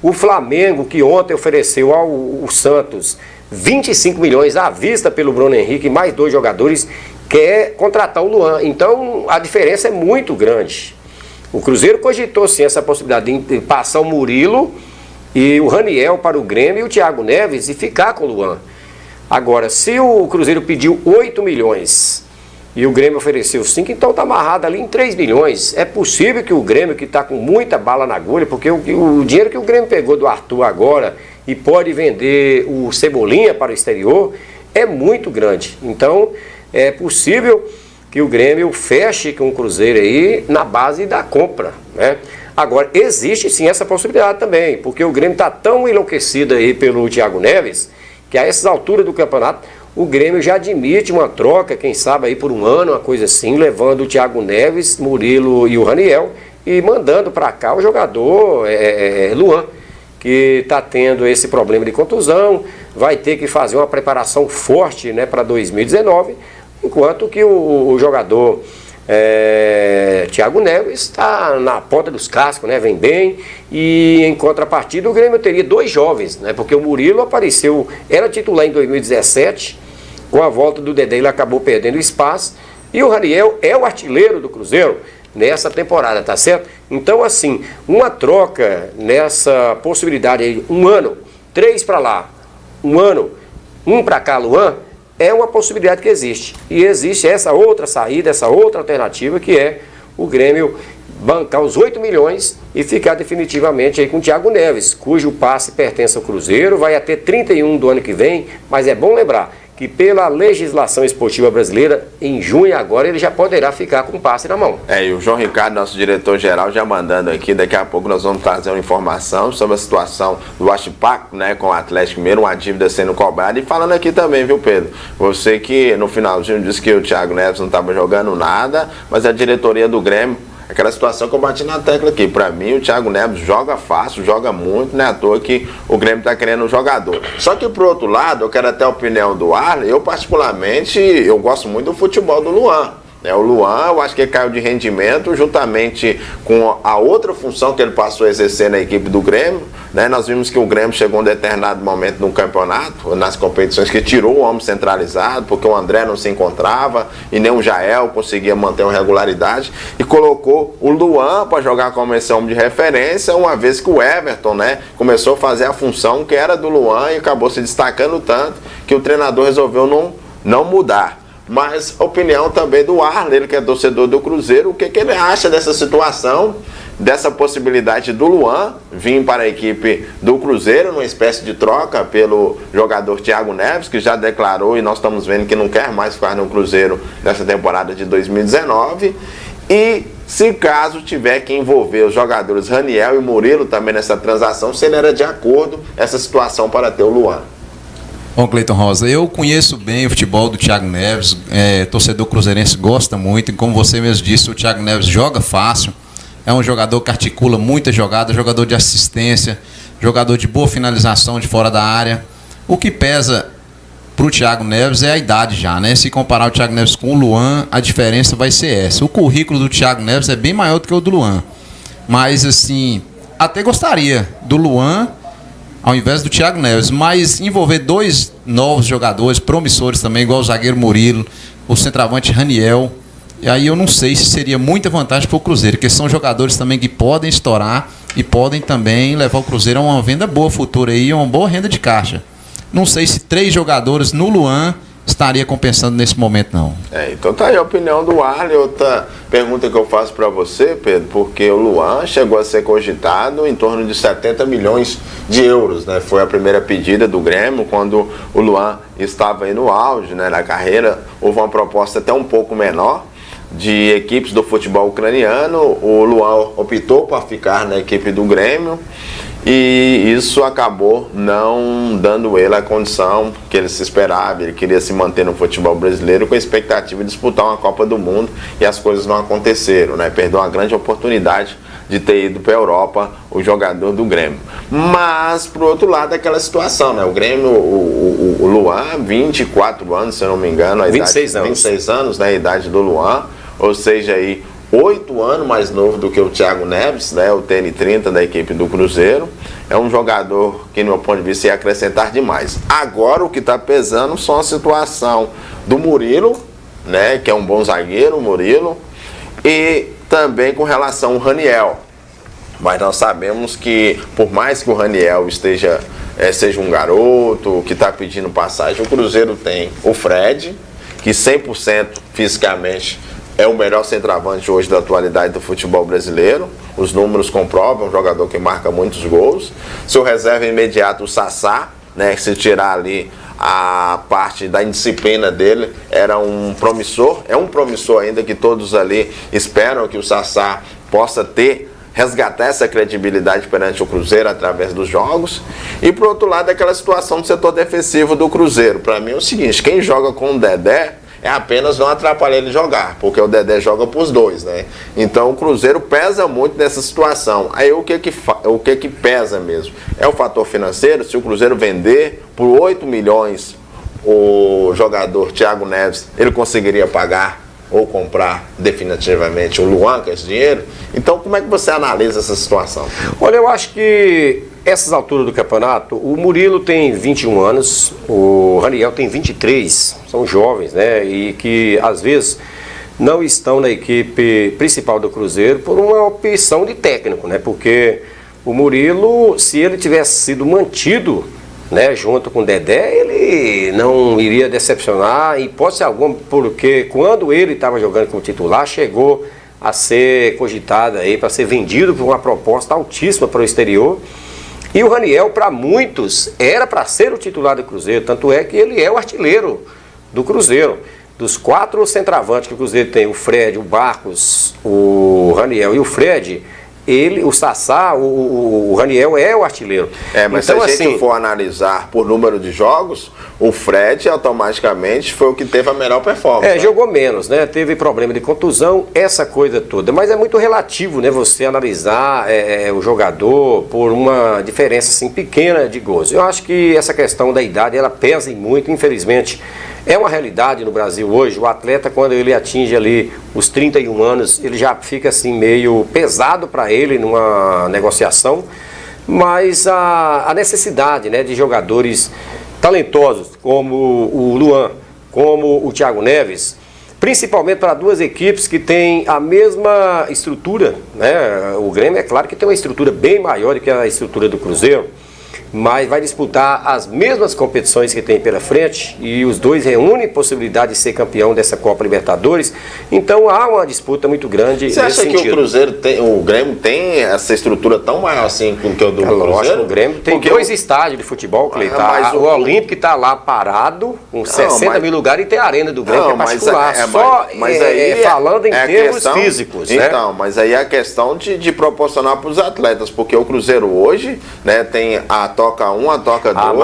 O Flamengo, que ontem ofereceu ao Santos 25 milhões à vista pelo Bruno Henrique, mais 2 jogadores, quer contratar o Luan. Então a diferença é muito grande. O Cruzeiro cogitou sim essa possibilidade de passar o Murilo e o Raniel para o Grêmio e o Thiago Neves e ficar com o Luan. Agora, se o Cruzeiro pediu 8 milhões e o Grêmio ofereceu 5, então está amarrado ali em 3 milhões. É possível que o Grêmio, que está com muita bala na agulha, porque o dinheiro que o Grêmio pegou do Arthur agora e pode vender o Cebolinha para o exterior, é muito grande. Então, é possível que o Grêmio feche com o Cruzeiro aí na base da compra, né? Agora, existe sim essa possibilidade também, porque o Grêmio está tão enlouquecido aí pelo Thiago Neves, que a essas alturas do campeonato, o Grêmio já admite uma troca, quem sabe aí por um ano, uma coisa assim, levando o Thiago Neves, Murilo e o Raniel, e mandando para cá o jogador Luan, que está tendo esse problema de contusão, vai ter que fazer uma preparação forte, né, para 2019, enquanto que o jogador Thiago Neves está na ponta dos cascos, né, vem bem, e em contrapartida o Grêmio teria 2 jovens, né, porque o Murilo apareceu, era titular em 2017, com a volta do Dedé ele acabou perdendo espaço, e o Raniel é o artilheiro do Cruzeiro nessa temporada, tá certo? Então, assim, uma troca nessa possibilidade aí, 1 ano, 3 para lá, 1 ano, 1 para cá, Luan, é uma possibilidade que existe. E existe essa outra saída, essa outra alternativa, que é o Grêmio bancar os 8 milhões e ficar definitivamente aí com o Thiago Neves, cujo passe pertence ao Cruzeiro, vai até 31 do ano que vem, mas é bom lembrar que pela legislação esportiva brasileira, em junho agora, ele já poderá ficar com o passe na mão. E o João Ricardo, nosso diretor-geral, já mandando aqui, daqui a pouco nós vamos trazer uma informação sobre a situação do Huachipato, né, com o Atlético Mineiro, uma dívida sendo cobrada, e falando aqui também, viu, Pedro? Você que no finalzinho disse que o Thiago Neves não estava jogando nada, mas a diretoria do Grêmio, aquela situação que eu bati na tecla aqui, pra mim o Thiago Neves joga fácil, joga muito, não é à toa que o Grêmio tá querendo um jogador. Só que por outro lado, eu quero até a opinião do Arley, eu particularmente, eu gosto muito do futebol do Luan. O Luan, eu acho que ele caiu de rendimento juntamente com a outra função que ele passou a exercer na equipe do Grêmio, né? Nós vimos que o Grêmio chegou a um determinado momento no campeonato, nas competições, que tirou o homem centralizado, porque o André não se encontrava e nem o Jael conseguia manter uma regularidade, e colocou o Luan para jogar como esse homem de referência, uma vez que o Everton, né, começou a fazer a função que era do Luan e acabou se destacando tanto que o treinador resolveu não mudar. Mas a opinião também do Arley, ele que é torcedor do Cruzeiro, o que ele acha dessa situação, dessa possibilidade do Luan vir para a equipe do Cruzeiro, numa espécie de troca pelo jogador Thiago Neves, que já declarou, e nós estamos vendo que não quer mais ficar no Cruzeiro nessa temporada de 2019, e se caso tiver que envolver os jogadores Raniel e Murilo também nessa transação, se ele era de acordo essa situação para ter o Luan. Bom, Cleiton Rosa, eu conheço bem o futebol do Thiago Neves, torcedor cruzeirense gosta muito, e como você mesmo disse, o Thiago Neves joga fácil, é um jogador que articula muita jogada, jogador de assistência, jogador de boa finalização de fora da área. O que pesa para o Thiago Neves é a idade já, né? Se comparar o Thiago Neves com o Luan, a diferença vai ser essa. O currículo do Thiago Neves é bem maior do que o do Luan, mas assim, até gostaria do Luan ao invés do Thiago Neves, mas envolver 2 novos jogadores, promissores também, igual o zagueiro Murilo, o centroavante Raniel, e aí eu não sei se seria muita vantagem para o Cruzeiro, porque são jogadores também que podem estourar e podem também levar o Cruzeiro a uma venda boa futura aí, uma boa renda de caixa. Não sei se 3 jogadores no Luan estaria compensando nesse momento, não. Então tá aí a opinião do Arley. Outra pergunta que eu faço para você, Pedro, porque o Luan chegou a ser cogitado em torno de 70 milhões de euros, né? Foi a primeira pedida do Grêmio quando o Luan estava aí no auge, né, na carreira. Houve uma proposta até um pouco menor de equipes do futebol ucraniano. O Luan optou por ficar na equipe do Grêmio E isso acabou não dando ele a condição que ele se esperava. Ele queria se manter no futebol brasileiro com a expectativa de disputar uma Copa do Mundo, e as coisas não aconteceram, né? Perdeu uma grande oportunidade de ter ido para a Europa, o jogador do Grêmio. Mas, por outro lado, aquela situação, né? O Grêmio, o Luan, 24 anos, se eu não me engano, 26 anos. 26 anos, né? A idade do Luan, ou seja, aí 8 anos mais novo do que o Thiago Neves, né? O TN30 da equipe do Cruzeiro. É um jogador que, no meu ponto de vista, ia acrescentar demais. Agora, o que está pesando só a situação do Murilo, né? Que é um bom zagueiro, o Murilo, e também com relação ao Raniel. Mas nós sabemos que, por mais que o Raniel seja um garoto que está pedindo passagem, o Cruzeiro tem o Fred, que 100% fisicamente é o melhor centroavante hoje da atualidade do futebol brasileiro. Os números comprovam, um jogador que marca muitos gols. Seu reserva imediato, o Sassá, né, que se tirar ali a parte da indisciplina dele, era um promissor, é um promissor ainda, que todos ali esperam que o Sassá possa resgatar essa credibilidade perante o Cruzeiro através dos jogos. E por outro lado, aquela situação do setor defensivo do Cruzeiro. Para mim é o seguinte: quem joga com o Dedé é apenas não atrapalhar ele jogar, porque o Dedé joga pros dois, né? Então o Cruzeiro pesa muito nessa situação. Aí o que pesa mesmo? É o fator financeiro. Se o Cruzeiro vender por 8 milhões o jogador Thiago Neves, ele conseguiria pagar ou comprar definitivamente o Luan com esse dinheiro? Então como é que você analisa essa situação? Olha, eu acho que essas alturas do campeonato, o Murilo tem 21 anos, o Raniel tem 23, são jovens, né? E que às vezes não estão na equipe principal do Cruzeiro por uma opção de técnico, né? Porque o Murilo, se ele tivesse sido mantido, né, junto com o Dedé, ele não iria decepcionar em hipótese alguma, porque quando ele estava jogando como titular, chegou a ser cogitado aí para ser vendido por uma proposta altíssima para o exterior. E o Raniel, para muitos, era para ser o titular do Cruzeiro, tanto é que ele é o artilheiro do Cruzeiro. Dos 4 centroavantes que o Cruzeiro tem, o Fred, o Barcos, o Raniel e o Fred, o Sassá, o Raniel é o artilheiro. Mas então, se a gente for analisar por número de jogos, o Fred automaticamente foi o que teve a melhor performance. Jogou menos, né? Teve problema de contusão, essa coisa toda. Mas é muito relativo, né? Você analisar o jogador por uma diferença assim pequena de gols. Eu acho que essa questão da idade, ela pesa muito, infelizmente. É uma realidade no Brasil hoje. O atleta, quando ele atinge ali os 31 anos, ele já fica assim meio pesado para ele numa negociação. Mas a necessidade, né, de jogadores talentosos como o Luan, como o Thiago Neves, principalmente para 2 equipes que têm a mesma estrutura, né? O Grêmio, é claro que tem uma estrutura bem maior do que a estrutura do Cruzeiro, mas vai disputar as mesmas competições que tem pela frente, e os dois reúnem possibilidade de ser campeão dessa Copa Libertadores. Então há uma disputa muito grande. Você acha que o Grêmio tem essa estrutura tão maior assim que o do Cruzeiro? Lógico, o Grêmio tem 2 estádios de futebol, Cleiton. O Olímpico está lá parado, com 60 mil lugares, e tem a arena do Grêmio, que é particular. Falando em termos físicos. Então, mas aí é a questão de proporcionar para os atletas, porque o Cruzeiro hoje, né, tem a Toca 1, a Toca 2,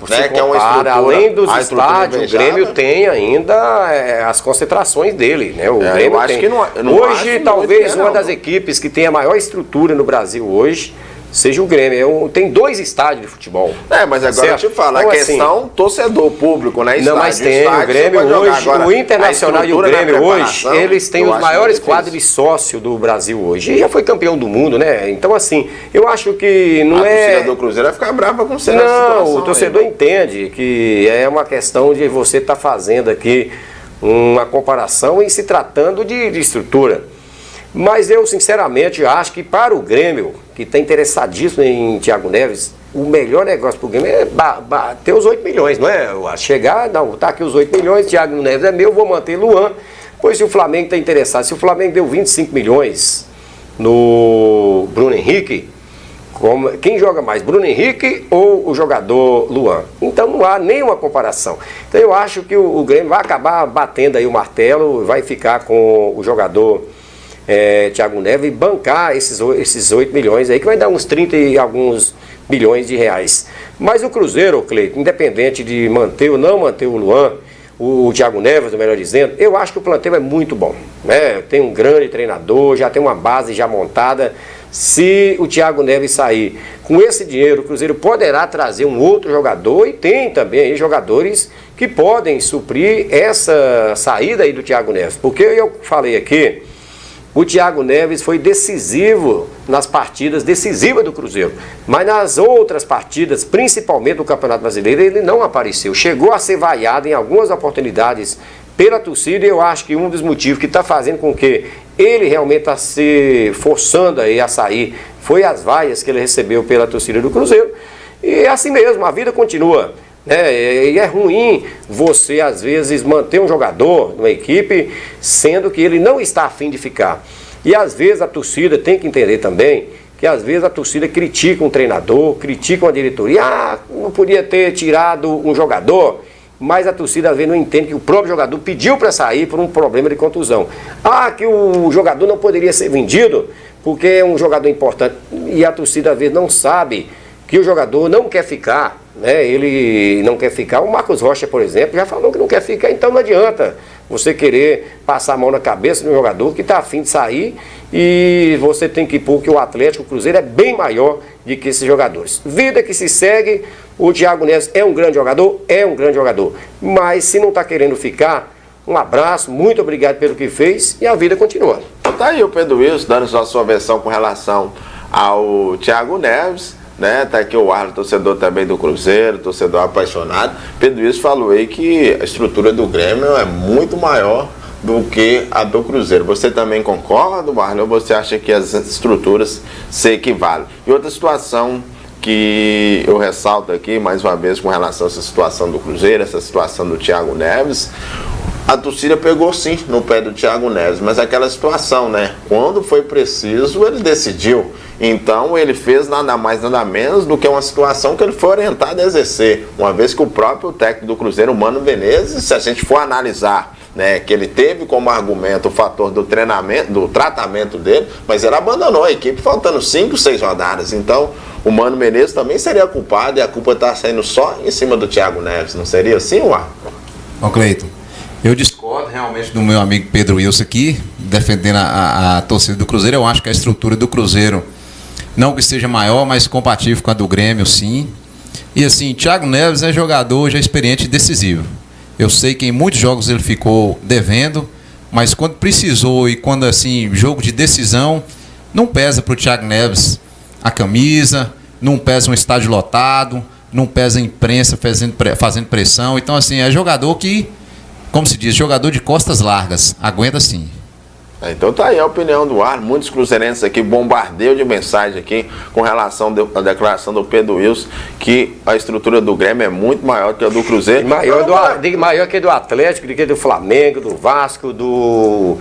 mas né, que é uma estrutura. Além dos estádios, o Grêmio tem ainda as concentrações dele, né? O Grêmio eu acho tem. Que não hoje, talvez uma das equipes que tem a maior estrutura no Brasil hoje seja o Grêmio. Tem 2 estádios de futebol. Mas agora certo? Eu te falo, então, a questão assim, torcedor público, né? Não, mas tem o Grêmio hoje, o Internacional e o Grêmio hoje, eles têm os maiores quadros de sócio do Brasil hoje. E já foi campeão do mundo, né? Então, assim, eu acho que não a torcida do Cruzeiro vai ficar brava com você. Não, o torcedor entende que é uma questão de você estar fazendo aqui uma comparação e se tratando de estrutura. Mas eu, sinceramente, acho que para o Grêmio, que está interessadíssimo em Thiago Neves, o melhor negócio para o Grêmio é ter os 8 milhões, não é? Chegar, não, tá aqui os 8 milhões, Thiago Neves é meu, vou manter Luan. Pois se o Flamengo está interessado, se o Flamengo deu 25 milhões no Bruno Henrique, quem joga mais, Bruno Henrique ou o jogador Luan? Então não há nenhuma comparação. Então eu acho que o Grêmio vai acabar batendo aí o martelo, vai ficar com o jogador Thiago Neves, e bancar esses 8 milhões aí, que vai dar uns 30 e alguns milhões de reais. Mas o Cruzeiro, Cleiton, independente de manter ou não manter o Luan, o Thiago Neves, melhor dizendo, eu acho que o plantel é muito bom, né? Tem um grande treinador, já tem uma base já montada. Se o Thiago Neves sair com esse dinheiro, o Cruzeiro poderá trazer um outro jogador, e tem também aí jogadores que podem suprir essa saída aí do Thiago Neves. Porque eu falei aqui, o Thiago Neves foi decisivo nas partidas decisivas do Cruzeiro, mas nas outras partidas, principalmente do Campeonato Brasileiro, ele não apareceu. Chegou a ser vaiado em algumas oportunidades pela torcida, e eu acho que um dos motivos que está fazendo com que ele realmente está se forçando aí a sair foi as vaias que ele recebeu pela torcida do Cruzeiro. E é assim mesmo, a vida continua. E é ruim você, às vezes, manter um jogador numa equipe, sendo que ele não está a fim de ficar. E, às vezes, a torcida tem que entender também que, às vezes, a torcida critica um treinador, critica uma diretoria. Ah, não podia ter tirado um jogador, mas a torcida, às vezes, não entende que o próprio jogador pediu para sair por um problema de contusão. Ah, que o jogador não poderia ser vendido porque é um jogador importante. E a torcida, às vezes, não sabe que o jogador não quer ficar, né? Ele não quer ficar. O Marcos Rocha, por exemplo, já falou que não quer ficar, então não adianta você querer passar a mão na cabeça de um jogador que está afim de sair, e você tem que pôr que o Atlético, o Cruzeiro é bem maior do que esses jogadores. Vida que se segue, o Thiago Neves é um grande jogador, mas se não está querendo ficar, um abraço, muito obrigado pelo que fez, e a vida continua. Tá aí o Pedro Wilson dando sua versão com relação ao Thiago Neves, né? Tá aqui o Arlo, torcedor também do Cruzeiro, torcedor apaixonado. Pedro Wilson falou aí que a estrutura do Grêmio é muito maior do que a do Cruzeiro. Você também concorda, Arlo, ou você acha que as estruturas se equivalem? E outra situação que eu ressalto aqui, mais uma vez, com relação a essa situação do Cruzeiro, essa situação do Thiago Neves, a torcida pegou sim no pé do Thiago Neves, mas aquela situação, né? Quando foi preciso, ele decidiu. Então ele fez nada mais, nada menos do que uma situação que ele foi orientado a exercer. Uma vez que o próprio técnico do Cruzeiro, Mano Menezes, se a gente for analisar, né, que ele teve como argumento o fator do treinamento, do tratamento dele, mas ele abandonou a equipe faltando 5, 6 rodadas. Então o Mano Menezes também seria culpado, e a culpa está saindo só em cima do Thiago Neves. Não seria assim, Uar? Ó, Cleiton, eu discordo realmente do meu amigo Pedro Wilson aqui, defendendo a torcida do Cruzeiro. Eu acho que a estrutura do Cruzeiro, não que seja maior, mas compatível com a do Grêmio, sim. E assim, Thiago Neves é jogador já experiente e decisivo. Eu sei que em muitos jogos ele ficou devendo, mas quando precisou e quando, assim, jogo de decisão, não pesa para o Thiago Neves a camisa, não pesa um estádio lotado, não pesa a imprensa fazendo pressão. Então, assim, é jogador que, como se diz, jogador de costas largas, aguenta sim. Então tá aí a opinião do Ar. Muitos cruzeirenses aqui, bombardeio de mensagem aqui com relação à declaração do Pedro Wilson, que a estrutura do Grêmio é muito maior que a do Cruzeiro. Maior que a do Atlético, que a do Flamengo, do Vasco, do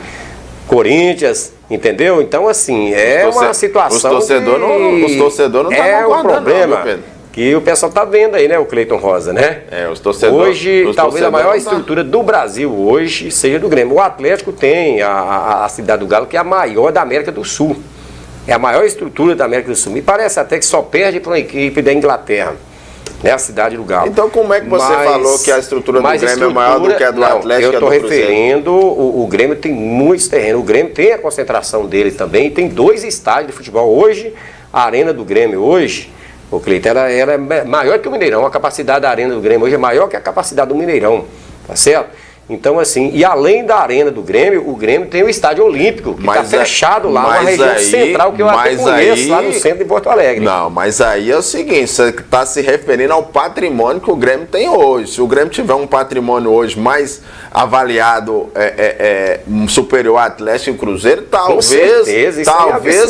Corinthians, entendeu? Então, assim, é uma situação. Os torcedores não estão concordando, o problema, não, Pedro? Que o pessoal tá vendo aí, né, o Cleiton Rosa, né? Os torcedores. Hoje, talvez a maior estrutura do Brasil hoje seja do Grêmio. O Atlético tem a Cidade do Galo, que é a maior da América do Sul. É a maior estrutura da América do Sul. Me parece até que só perde para uma equipe da Inglaterra, né, a Cidade do Galo. Então, como é que você falou que a estrutura do Grêmio é maior do que a do Atlético? Eu estou referindo, o Grêmio tem muitos terrenos. O Grêmio tem a concentração dele também. Tem 2 estádios de futebol. Hoje, a Arena do Grêmio, o Cleiton, ela é maior que o Mineirão. A capacidade da Arena do Grêmio hoje é maior que a capacidade do Mineirão, tá certo? Então, assim, e além da Arena do Grêmio, o Grêmio tem o Estádio Olímpico, que está fechado lá na região central, que eu até conheço, lá no centro de Porto Alegre. Não, mas aí é o seguinte, você está se referindo ao patrimônio que o Grêmio tem hoje. Se o Grêmio tiver um patrimônio hoje mais avaliado, superior ao Atlético e Cruzeiro, talvez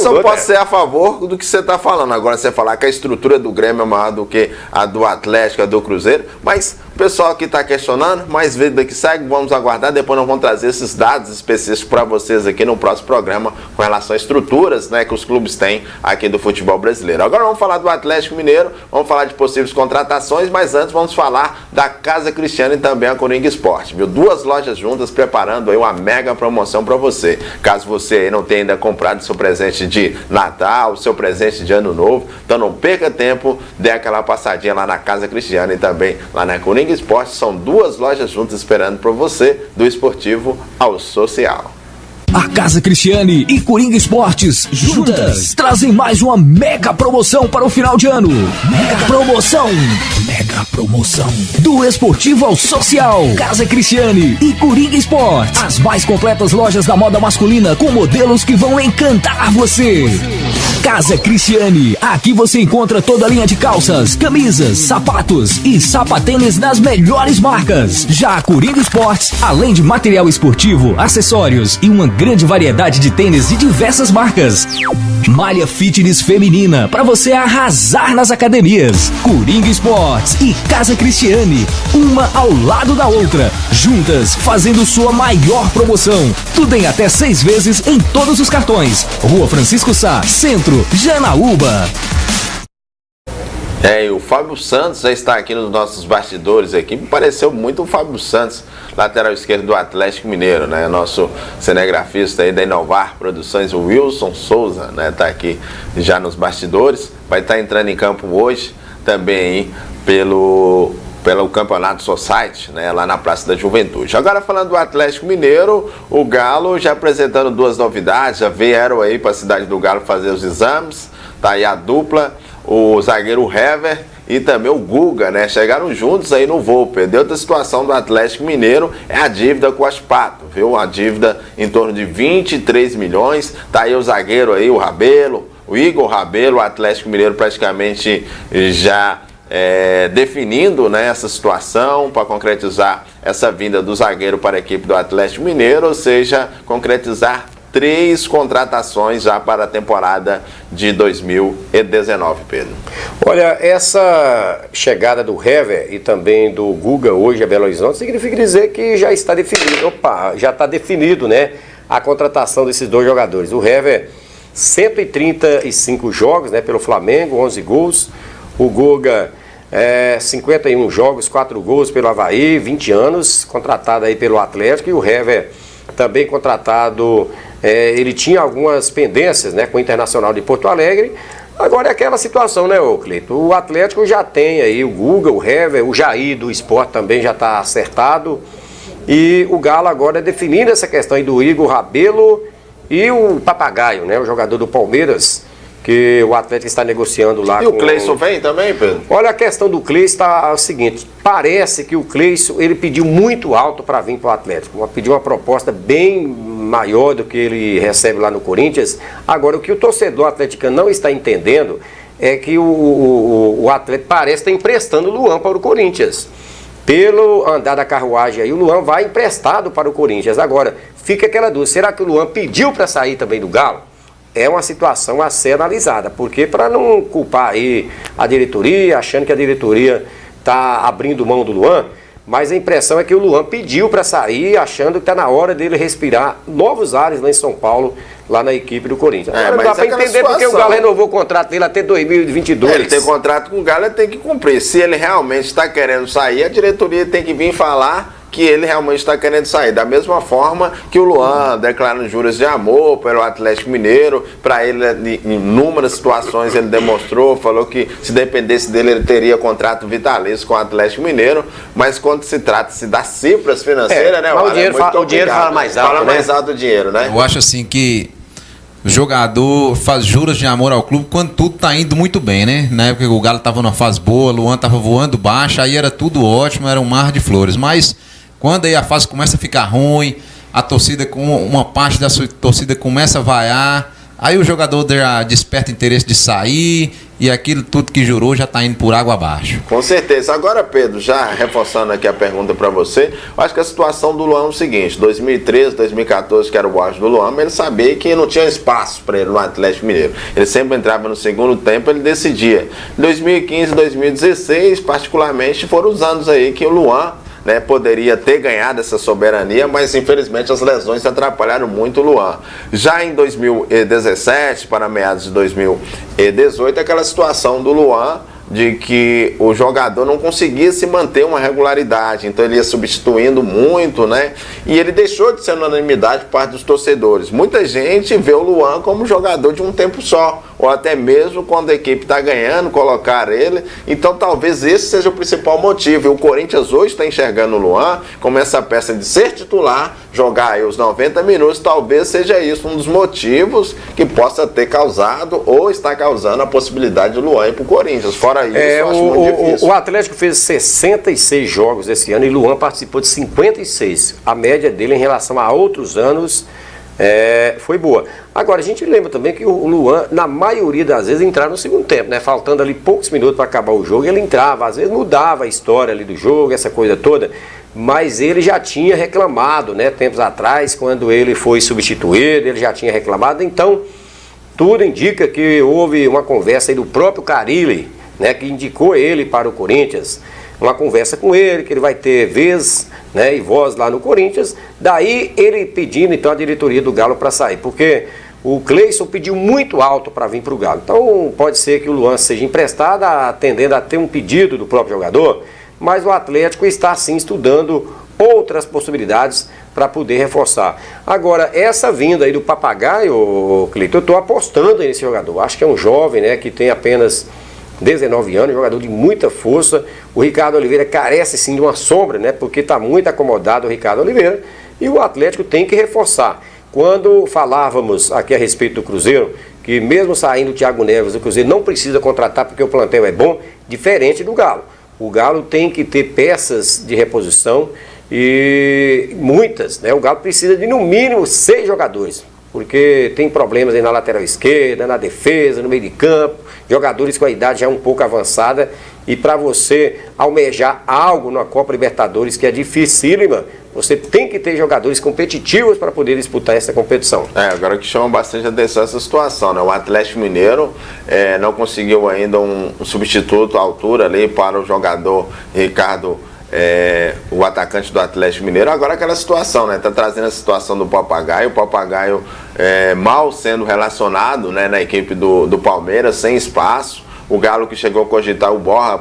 eu possa ser a favor do que você está falando. Agora, você falar que a estrutura do Grêmio é maior do que a do Atlético, a do Cruzeiro, mas o pessoal aqui está questionando, mais vida que segue, vamos aguardar, depois nós vamos trazer esses dados específicos para vocês aqui no próximo programa com relação a estruturas, né, que os clubes têm aqui do futebol brasileiro. Agora vamos falar do Atlético Mineiro, vamos falar de possíveis contratações, mas antes vamos falar da Casa Cristiana e também a Coringa Esporte, viu? 2 duas lojas juntas preparando aí uma mega promoção para você. Caso você aí não tenha ainda comprado seu presente de Natal, seu presente de Ano Novo, então não perca tempo, dê aquela passadinha lá na Casa Cristiana e também lá na Coringa Esportes. São duas lojas juntas esperando por você, do esportivo ao social. A Casa Cristiane e Coringa Esportes juntas trazem mais uma mega promoção para o final de ano. Mega promoção do esportivo ao social. Casa Cristiane e Coringa Esportes, as mais completas lojas da moda masculina com modelos que vão encantar você. Casa Cristiane, aqui você encontra toda a linha de calças, camisas, sapatos e sapatênis nas melhores marcas. Já a Coringa Esportes, além de material esportivo, acessórios e uma grande variedade de tênis de diversas marcas. Malha fitness feminina para você arrasar nas academias. Coringa Esportes e Casa Cristiane, uma ao lado da outra, juntas fazendo sua maior promoção. Tudo em até 6 vezes em todos os cartões. Rua Francisco Sá, Centro, Janaúba. E o Fábio Santos já está aqui nos nossos bastidores aqui. Me pareceu muito o Fábio Santos, lateral esquerdo do Atlético Mineiro, né? Nosso cinegrafista aí da Inovar Produções, o Wilson Souza, né? Está aqui já nos bastidores. Vai estar entrando em campo hoje também aí pelo Campeonato Society, né, lá na Praça da Juventude. Agora falando do Atlético Mineiro, o Galo já apresentando duas novidades, já vieram aí para a cidade do Galo fazer os exames, tá aí a dupla, o zagueiro Hever e também o Guga, né, chegaram juntos aí no voo. Perdeu. Outra situação do Atlético Mineiro é a dívida com o Aspato, viu? A dívida em torno de 23 milhões, tá aí o zagueiro aí, o Rabelo, o Igor Rabelo, o Atlético Mineiro praticamente já definindo, né, essa situação para concretizar essa vinda do zagueiro para a equipe do Atlético Mineiro, ou seja, concretizar 3 contratações já para a temporada de 2019, Pedro. Olha, essa chegada do Hever e também do Guga hoje a Belo Horizonte significa dizer que já está definido, já está definido, né, a contratação desses dois jogadores. O Hever, 135 jogos, né, pelo Flamengo, 11 gols. O Guga, 51 jogos, 4 gols pelo Avaí, 20 anos, contratado aí pelo Atlético. E o Hever, também contratado, ele tinha algumas pendências, né, com o Internacional de Porto Alegre. Agora é aquela situação, né, Cleito? O Atlético já tem aí o Guga, o Hever, o Jair do Sport também já está acertado. E o Galo agora definindo essa questão aí do Igor Rabelo e o Papagaio, né, o jogador do Palmeiras, que o Atlético está negociando lá. E o Cleison vem também, Pedro? Olha, a questão do Cleison está o seguinte: parece que o Cleison, ele pediu muito alto para vir para o Atlético, pediu uma proposta bem maior do que ele recebe lá no Corinthians. Agora, o que o torcedor atleticano não está entendendo é que o Atlético parece estar emprestando o Luan para o Corinthians. Pelo andar da carruagem aí, o Luan vai emprestado para o Corinthians. Agora, fica aquela dúvida: será que o Luan pediu para sair também do Galo? É uma situação a ser analisada, porque para não culpar aí a diretoria, achando que a diretoria está abrindo mão do Luan, mas a impressão é que o Luan pediu para sair, achando que está na hora dele respirar novos ares lá em São Paulo, lá na equipe do Corinthians. Agora não dá para entender situação, porque o Galo renovou o contrato dele até 2022. Ele tem contrato com o Galo, ele tem que cumprir. Se ele realmente está querendo sair, a diretoria tem que vir falar que ele realmente está querendo sair. Da mesma forma que o Luan declarando juras de amor pelo Atlético Mineiro, para ele, em inúmeras situações, ele demonstrou, falou que se dependesse dele, ele teria contrato vitalício com o Atlético Mineiro, mas quando se trata-se das cifras financeiras, né? O dinheiro fala mais alto, fala mais alto o dinheiro, né? Eu acho assim que o jogador faz juras de amor ao clube quando tudo tá indo muito bem, né? Na época que o Galo tava numa fase boa, o Luan tava voando baixo, aí era tudo ótimo, era um mar de flores, mas quando aí a fase começa a ficar ruim, a torcida, uma parte da sua torcida começa a vaiar, aí o jogador desperta interesse de sair e aquilo tudo que jurou já está indo por água abaixo. Com certeza. Agora, Pedro, já reforçando aqui a pergunta para você, eu acho que a situação do Luan é o seguinte: 2013, 2014, que era o auge do Luan, mas ele sabia que não tinha espaço para ele no Atlético Mineiro. Ele sempre entrava no segundo tempo, ele decidia. 2015, 2016, particularmente, foram os anos aí que o Luan, né, poderia ter ganhado essa soberania, mas infelizmente as lesões atrapalharam muito o Luan. Já em 2017, para meados de 2018, aquela situação do Luan de que o jogador não conseguia se manter uma regularidade, então ele ia substituindo muito, né? E ele deixou de ser unanimidade por parte dos torcedores. Muita gente vê o Luan como jogador de um tempo só, ou até mesmo quando a equipe está ganhando, colocar ele. Então talvez esse seja o principal motivo. E o Corinthians hoje está enxergando o Luan como essa peça de ser titular, jogar aí os 90 minutos, talvez seja isso um dos motivos que possa ter causado ou está causando a possibilidade do Luan ir para o Corinthians. Fora isso, eu acho muito difícil. O Atlético fez 66 jogos esse ano e Luan participou de 56. A média dele em relação a outros anos foi boa. Agora, a gente lembra também que o Luan, na maioria das vezes, entrava no segundo tempo, né? Faltando ali poucos minutos para acabar o jogo, ele entrava, às vezes mudava a história ali do jogo, essa coisa toda. Mas ele já tinha reclamado, né? Tempos atrás, quando ele foi substituído, ele já tinha reclamado. Então, tudo indica que houve uma conversa aí do próprio Carille, né? Que indicou ele para o Corinthians. Uma conversa com ele, que ele vai ter vez, né, e voz lá no Corinthians. Daí ele pedindo então a diretoria do Galo para sair, porque o Cleison pediu muito alto para vir para o Galo. Então pode ser que o Luan seja emprestado, atendendo a ter um pedido do próprio jogador, mas o Atlético está sim estudando outras possibilidades para poder reforçar. Agora, essa vinda aí do Papagaio, Cleiton, eu estou apostando nesse jogador. Acho que é um jovem, né, que tem apenas 19 anos, jogador de muita força. O Ricardo Oliveira carece sim de uma sombra, né? Porque está muito acomodado o Ricardo Oliveira. E o Atlético tem que reforçar. Quando falávamos aqui a respeito do Cruzeiro, que mesmo saindo o Thiago Neves, o Cruzeiro não precisa contratar porque o plantel é bom, diferente do Galo. O Galo tem que ter peças de reposição e muitas, né? O Galo precisa de no mínimo 6 jogadores. Porque tem problemas aí na lateral esquerda, na defesa, no meio de campo, jogadores com a idade já um pouco avançada, e para você almejar algo na Copa Libertadores, que é dificílima, você tem que ter jogadores competitivos para poder disputar essa competição. Agora que chama bastante atenção essa situação, né? O Atlético Mineiro não conseguiu ainda um substituto à altura ali para o jogador Ricardo, o atacante do Atlético Mineiro. Agora aquela situação, né? Tá trazendo a situação do Papagaio, o Papagaio mal sendo relacionado, né, na equipe do Palmeiras, sem espaço. O Galo que chegou a cogitar o Borja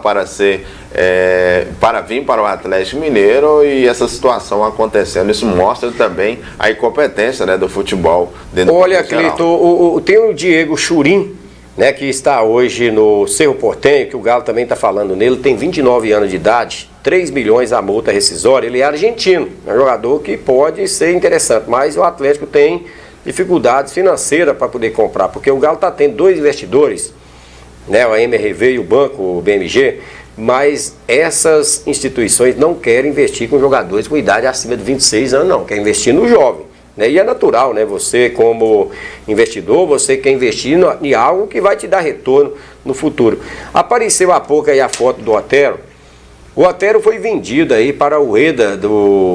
para vir para o Atlético Mineiro, e essa situação acontecendo, isso mostra também a incompetência, né, do futebol dentro do Olha, Cleiton, tem o Diego Churin, né, que está hoje no Cerro Porteño, que o Galo também está falando nele, tem 29 anos de idade, 3 milhões a multa rescisória, ele é argentino, é um jogador que pode ser interessante, mas o Atlético tem dificuldades financeiras para poder comprar, porque o Galo está tendo 2 investidores, né, a MRV e o banco BMG, mas essas instituições não querem investir com jogadores com idade acima de 26 anos, não, quer investir no jovem. Né? E é natural, né? Você como investidor, você quer investir em algo que vai te dar retorno no futuro. Apareceu há pouco aí a foto do Otero. O Otero foi vendido aí para o Reda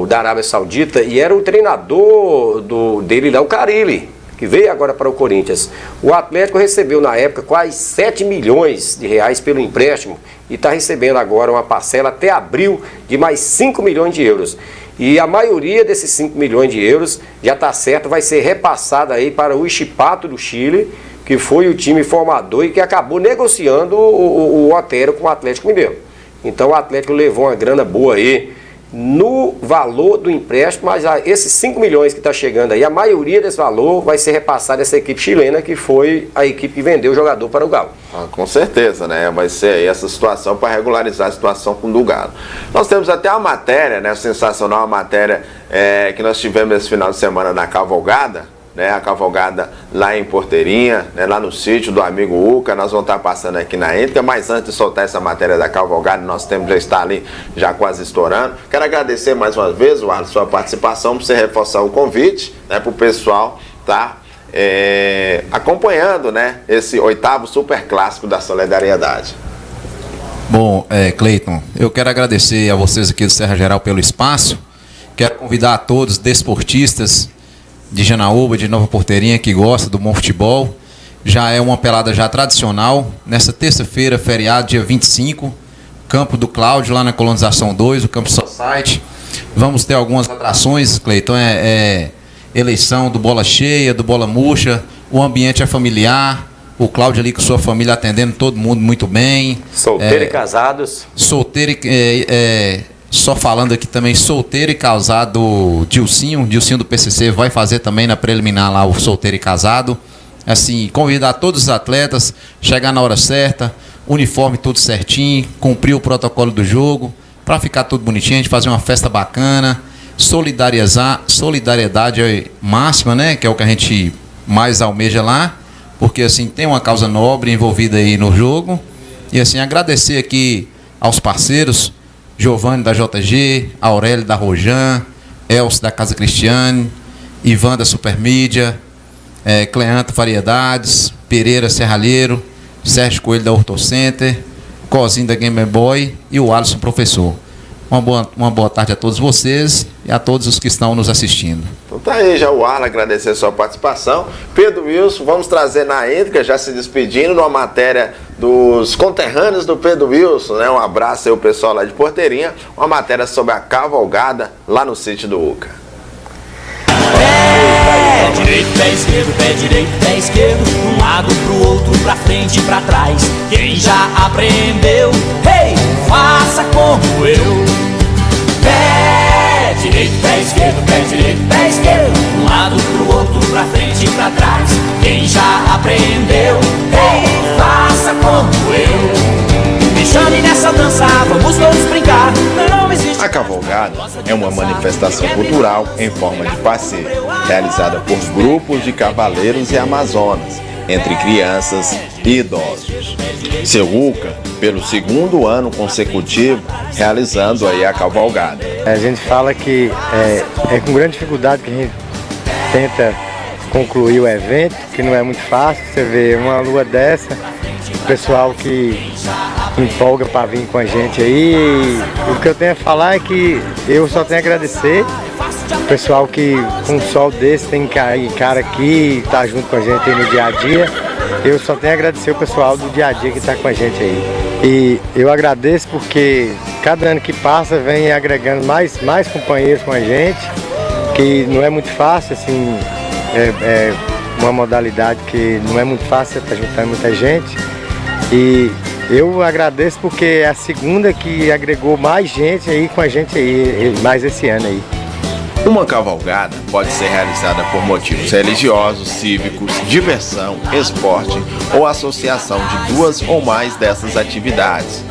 da Arábia Saudita e era o treinador dele lá, o Carille, que veio agora para o Corinthians. O Atlético recebeu na época quase 7 milhões de reais pelo empréstimo e está recebendo agora uma parcela até abril de mais 5 milhões de euros. E a maioria desses 5 milhões de euros já está certo, vai ser repassada aí para o Huachipato do Chile, que foi o time formador e que acabou negociando o Otero com o Atlético Mineiro. Então o Atlético levou uma grana boa aí no valor do empréstimo, mas esses 5 milhões que está chegando aí, a maioria desse valor vai ser repassado a essa equipe chilena, que foi a equipe que vendeu o jogador para o Galo. Com certeza, né? Vai ser aí essa situação para regularizar a situação com o Galo. Nós temos até uma matéria, né? Sensacional, uma matéria que nós tivemos esse final de semana na Cavalgada, né, a cavalgada lá em Porteirinha, né, lá no sítio do amigo Uca. Nós vamos estar passando aqui na íntegra, mas antes de soltar essa matéria da cavalgada, nosso tempo já está ali, já quase estourando. Quero agradecer mais uma vez, Warley, sua participação, para você reforçar o convite, né, para o pessoal estar acompanhando, né, esse 8º Super Clássico da Solidariedade. Bom, Cleiton, eu quero agradecer a vocês aqui do Serra Geral pelo espaço. Quero convidar a todos desportistas de Janaúba, de Nova Porteirinha, que gosta do bom futebol. Já é uma pelada já tradicional. Nessa terça-feira, feriado, dia 25, Campo do Cláudio, lá na Colonização 2, o Campo Society. Vamos ter algumas atrações, Cleiton. Eleição do Bola Cheia, do Bola Murcha. O ambiente é familiar. O Cláudio ali com sua família atendendo todo mundo muito bem. Solteiro e casados. Solteiro e... só falando aqui também, solteiro e casado, Dilcinho do PCC vai fazer também na preliminar lá o solteiro e casado. Assim, convidar todos os atletas, chegar na hora certa, uniforme tudo certinho, cumprir o protocolo do jogo, para ficar tudo bonitinho, a gente fazer uma festa bacana, solidariedade máxima, né, que é o que a gente mais almeja lá, porque assim, tem uma causa nobre envolvida aí no jogo, e assim, agradecer aqui aos parceiros, Giovanni da JG, Aurélio da Rojan, Elcio da Casa Cristiane, Ivan da Supermídia, Cleanto Variedades, Pereira Serralheiro, Sérgio Coelho da Ortocenter, Cozinho da Game Boy e o Alisson Professor. Uma boa tarde a todos vocês e a todos os que estão nos assistindo. Então tá aí já o Arla, agradecer a sua participação. Pedro Wilson, vamos trazer na íntegra, já se despedindo, numa matéria dos conterrâneos do Pedro Wilson, né? Um abraço aí ao pessoal lá de Porteirinha, uma matéria sobre a cavalgada lá no sítio do Uca. Pé direito, pé esquerdo, pé direito, pé esquerdo, de um lado pro outro, pra frente e pra trás. Quem já aprendeu, hey, faça como eu. Pé direito, pé esquerdo, pé direito, pé esquerdo, de um lado pro outro, pra frente e pra trás. Quem já aprendeu, hey, faça como eu. Me chame nessa dança, vamos todos brincar. Não existe. A cavalgada é uma manifestação cultural em forma de passeio, realizada por grupos de cavaleiros e amazonas, entre crianças e idosos. Seu Uca, pelo segundo ano consecutivo, realizando aí a cavalgada. A gente fala que é com grande dificuldade que a gente tenta concluir o evento, que não é muito fácil. Você vê uma lua dessa, o pessoal que empolga para vir com a gente aí. E o que eu tenho a falar é que eu só tenho a agradecer o pessoal que com um sol desse tem cara aqui, tá junto com a gente aí no dia a dia. Eu só tenho a agradecer o pessoal do dia a dia que está com a gente aí. E eu agradeço porque cada ano que passa vem agregando mais companheiros com a gente, que não é muito fácil, assim, é uma modalidade que não é muito fácil, está juntando muita gente. E eu agradeço porque é a segunda que agregou mais gente aí com a gente aí, mais esse ano aí. Uma cavalgada pode ser realizada por motivos religiosos, cívicos, diversão, esporte ou associação de duas ou mais dessas atividades.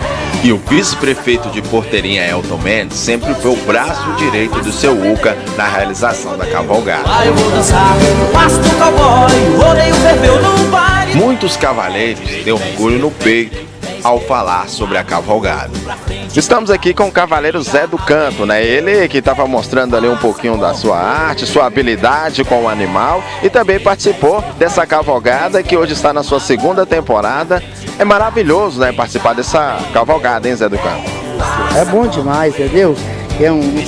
E o vice-prefeito de Porteirinha, Elton Mendes, sempre foi o braço direito do seu Uca na realização da cavalgada. Muitos cavaleiros têm orgulho no peito ao falar sobre a cavalgada. Estamos aqui com o cavaleiro Zé do Canto, né? Ele que estava mostrando ali um pouquinho da sua arte, sua habilidade com o animal e também participou dessa cavalgada que hoje está na sua segunda temporada. É maravilhoso, né, participar dessa cavalgada, hein, Zé do Canto? É bom demais, entendeu?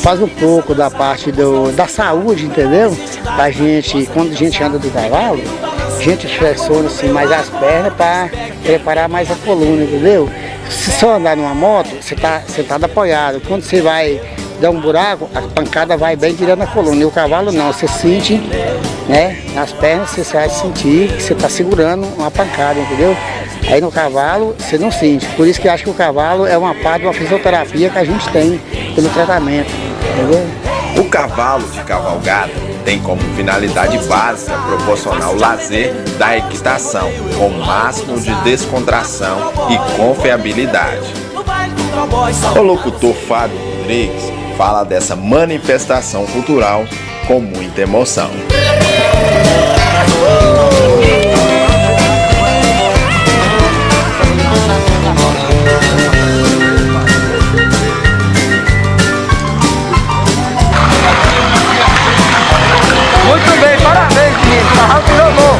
Faz um pouco da parte da saúde, entendeu? Da gente, quando a gente anda do cavalo, a gente flexiona assim, mais as pernas para preparar mais a coluna, entendeu? Se só andar numa moto, você tá sentado apoiado. Quando você vai dar um buraco, a pancada vai bem direto na coluna. E o cavalo não, você sente, né? Nas pernas você vai sentir que você está segurando uma pancada, entendeu? Aí no cavalo você não sente. Por isso que eu acho que o cavalo é uma parte de uma fisioterapia que a gente tem pelo tratamento, entendeu? O cavalo de cavalgada tem como finalidade básica proporcionar o lazer da equitação, com o máximo de descontração e confiabilidade. O locutor Fábio Rodrigues fala dessa manifestação cultural com muita emoção. Muito bem, parabéns, menino. Tá virou gol.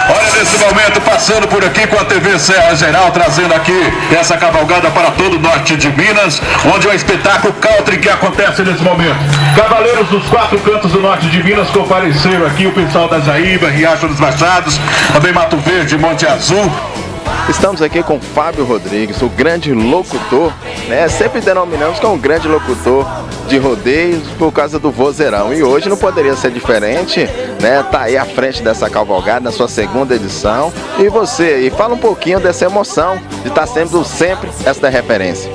Olha, nesse momento, passando por aqui com a TV Serra Geral, trazendo aqui essa cavalgada para todo o norte de Minas, onde é um espetáculo country que acontece nesse momento. Cavaleiros dos 4 cantos do norte de Minas compareceram aqui, o pessoal da Jaíba, Riacho dos Machados, também Mato Verde, Monte Azul. Estamos aqui com Fábio Rodrigues, o grande locutor, né? Sempre denominamos que é um grande locutor de rodeios por causa do vozeirão. E hoje não poderia ser diferente, né? Tá aí à frente dessa cavalgada na sua segunda edição. E você, fala um pouquinho dessa emoção de estar sendo sempre esta referência.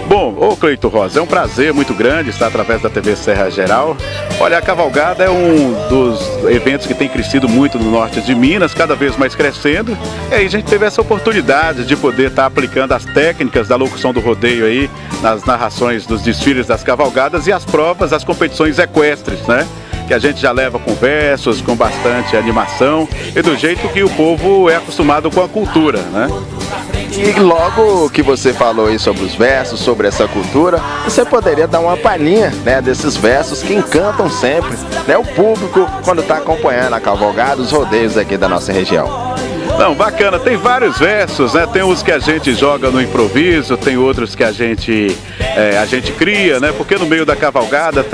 Bom, ô Cleito Rosa, é um prazer muito grande estar através da TV Serra Geral. Olha, a cavalgada é um dos eventos que tem crescido muito no norte de Minas, cada vez mais crescendo. E aí a gente teve essa oportunidade de poder estar aplicando as técnicas da locução do rodeio aí, nas narrações dos desfiles das cavalgadas e as provas, as competições equestres, né? Que a gente já leva com versos, com bastante animação e do jeito que o povo é acostumado com a cultura, né? E logo que você falou aí sobre os versos, sobre essa cultura, você poderia dar uma palhinha, né, desses versos que encantam sempre, né, o público quando está acompanhando a cavalgada, os rodeios aqui da nossa região. Não, bacana, tem vários versos, né? Tem uns que a gente joga no improviso, tem outros que a gente cria, né? Porque no meio da cavalgada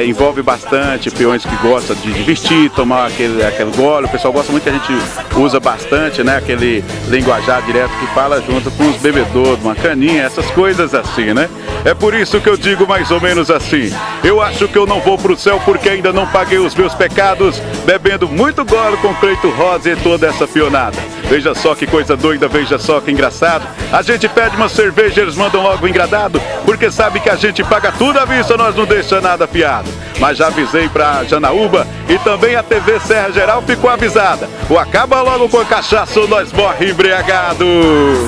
envolve bastante peões que gostam de vestir, tomar aquele gole. O pessoal gosta muito que a gente usa bastante, né? Aquele linguajar direto que fala junto com os bebedores, uma caninha, essas coisas assim, né? É por isso que eu digo mais ou menos assim: eu acho que eu não vou pro céu porque ainda não paguei os meus pecados, bebendo muito gole com Cleito Rosa e toda essa pionada. Veja só que coisa doida, veja só que engraçado. A gente pede uma cerveja, eles mandam logo engradado, porque sabe que a gente paga tudo à vista, nós não deixa nada fiado. Mas já avisei pra Janaúba e também a TV Serra Geral ficou avisada: o acaba logo com a cachaça ou nós morre embriagado.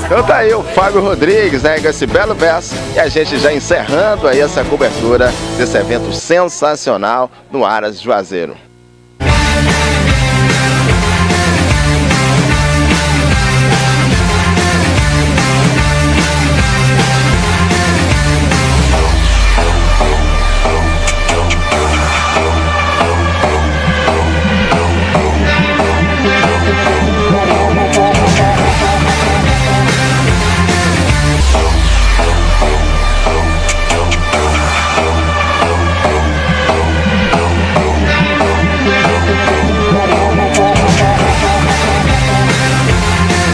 Então tá aí o Fábio Rodrigues, né, com esse belo verso, e a gente já encerrando aí essa cobertura desse evento sensacional no Aras de Juazeiro.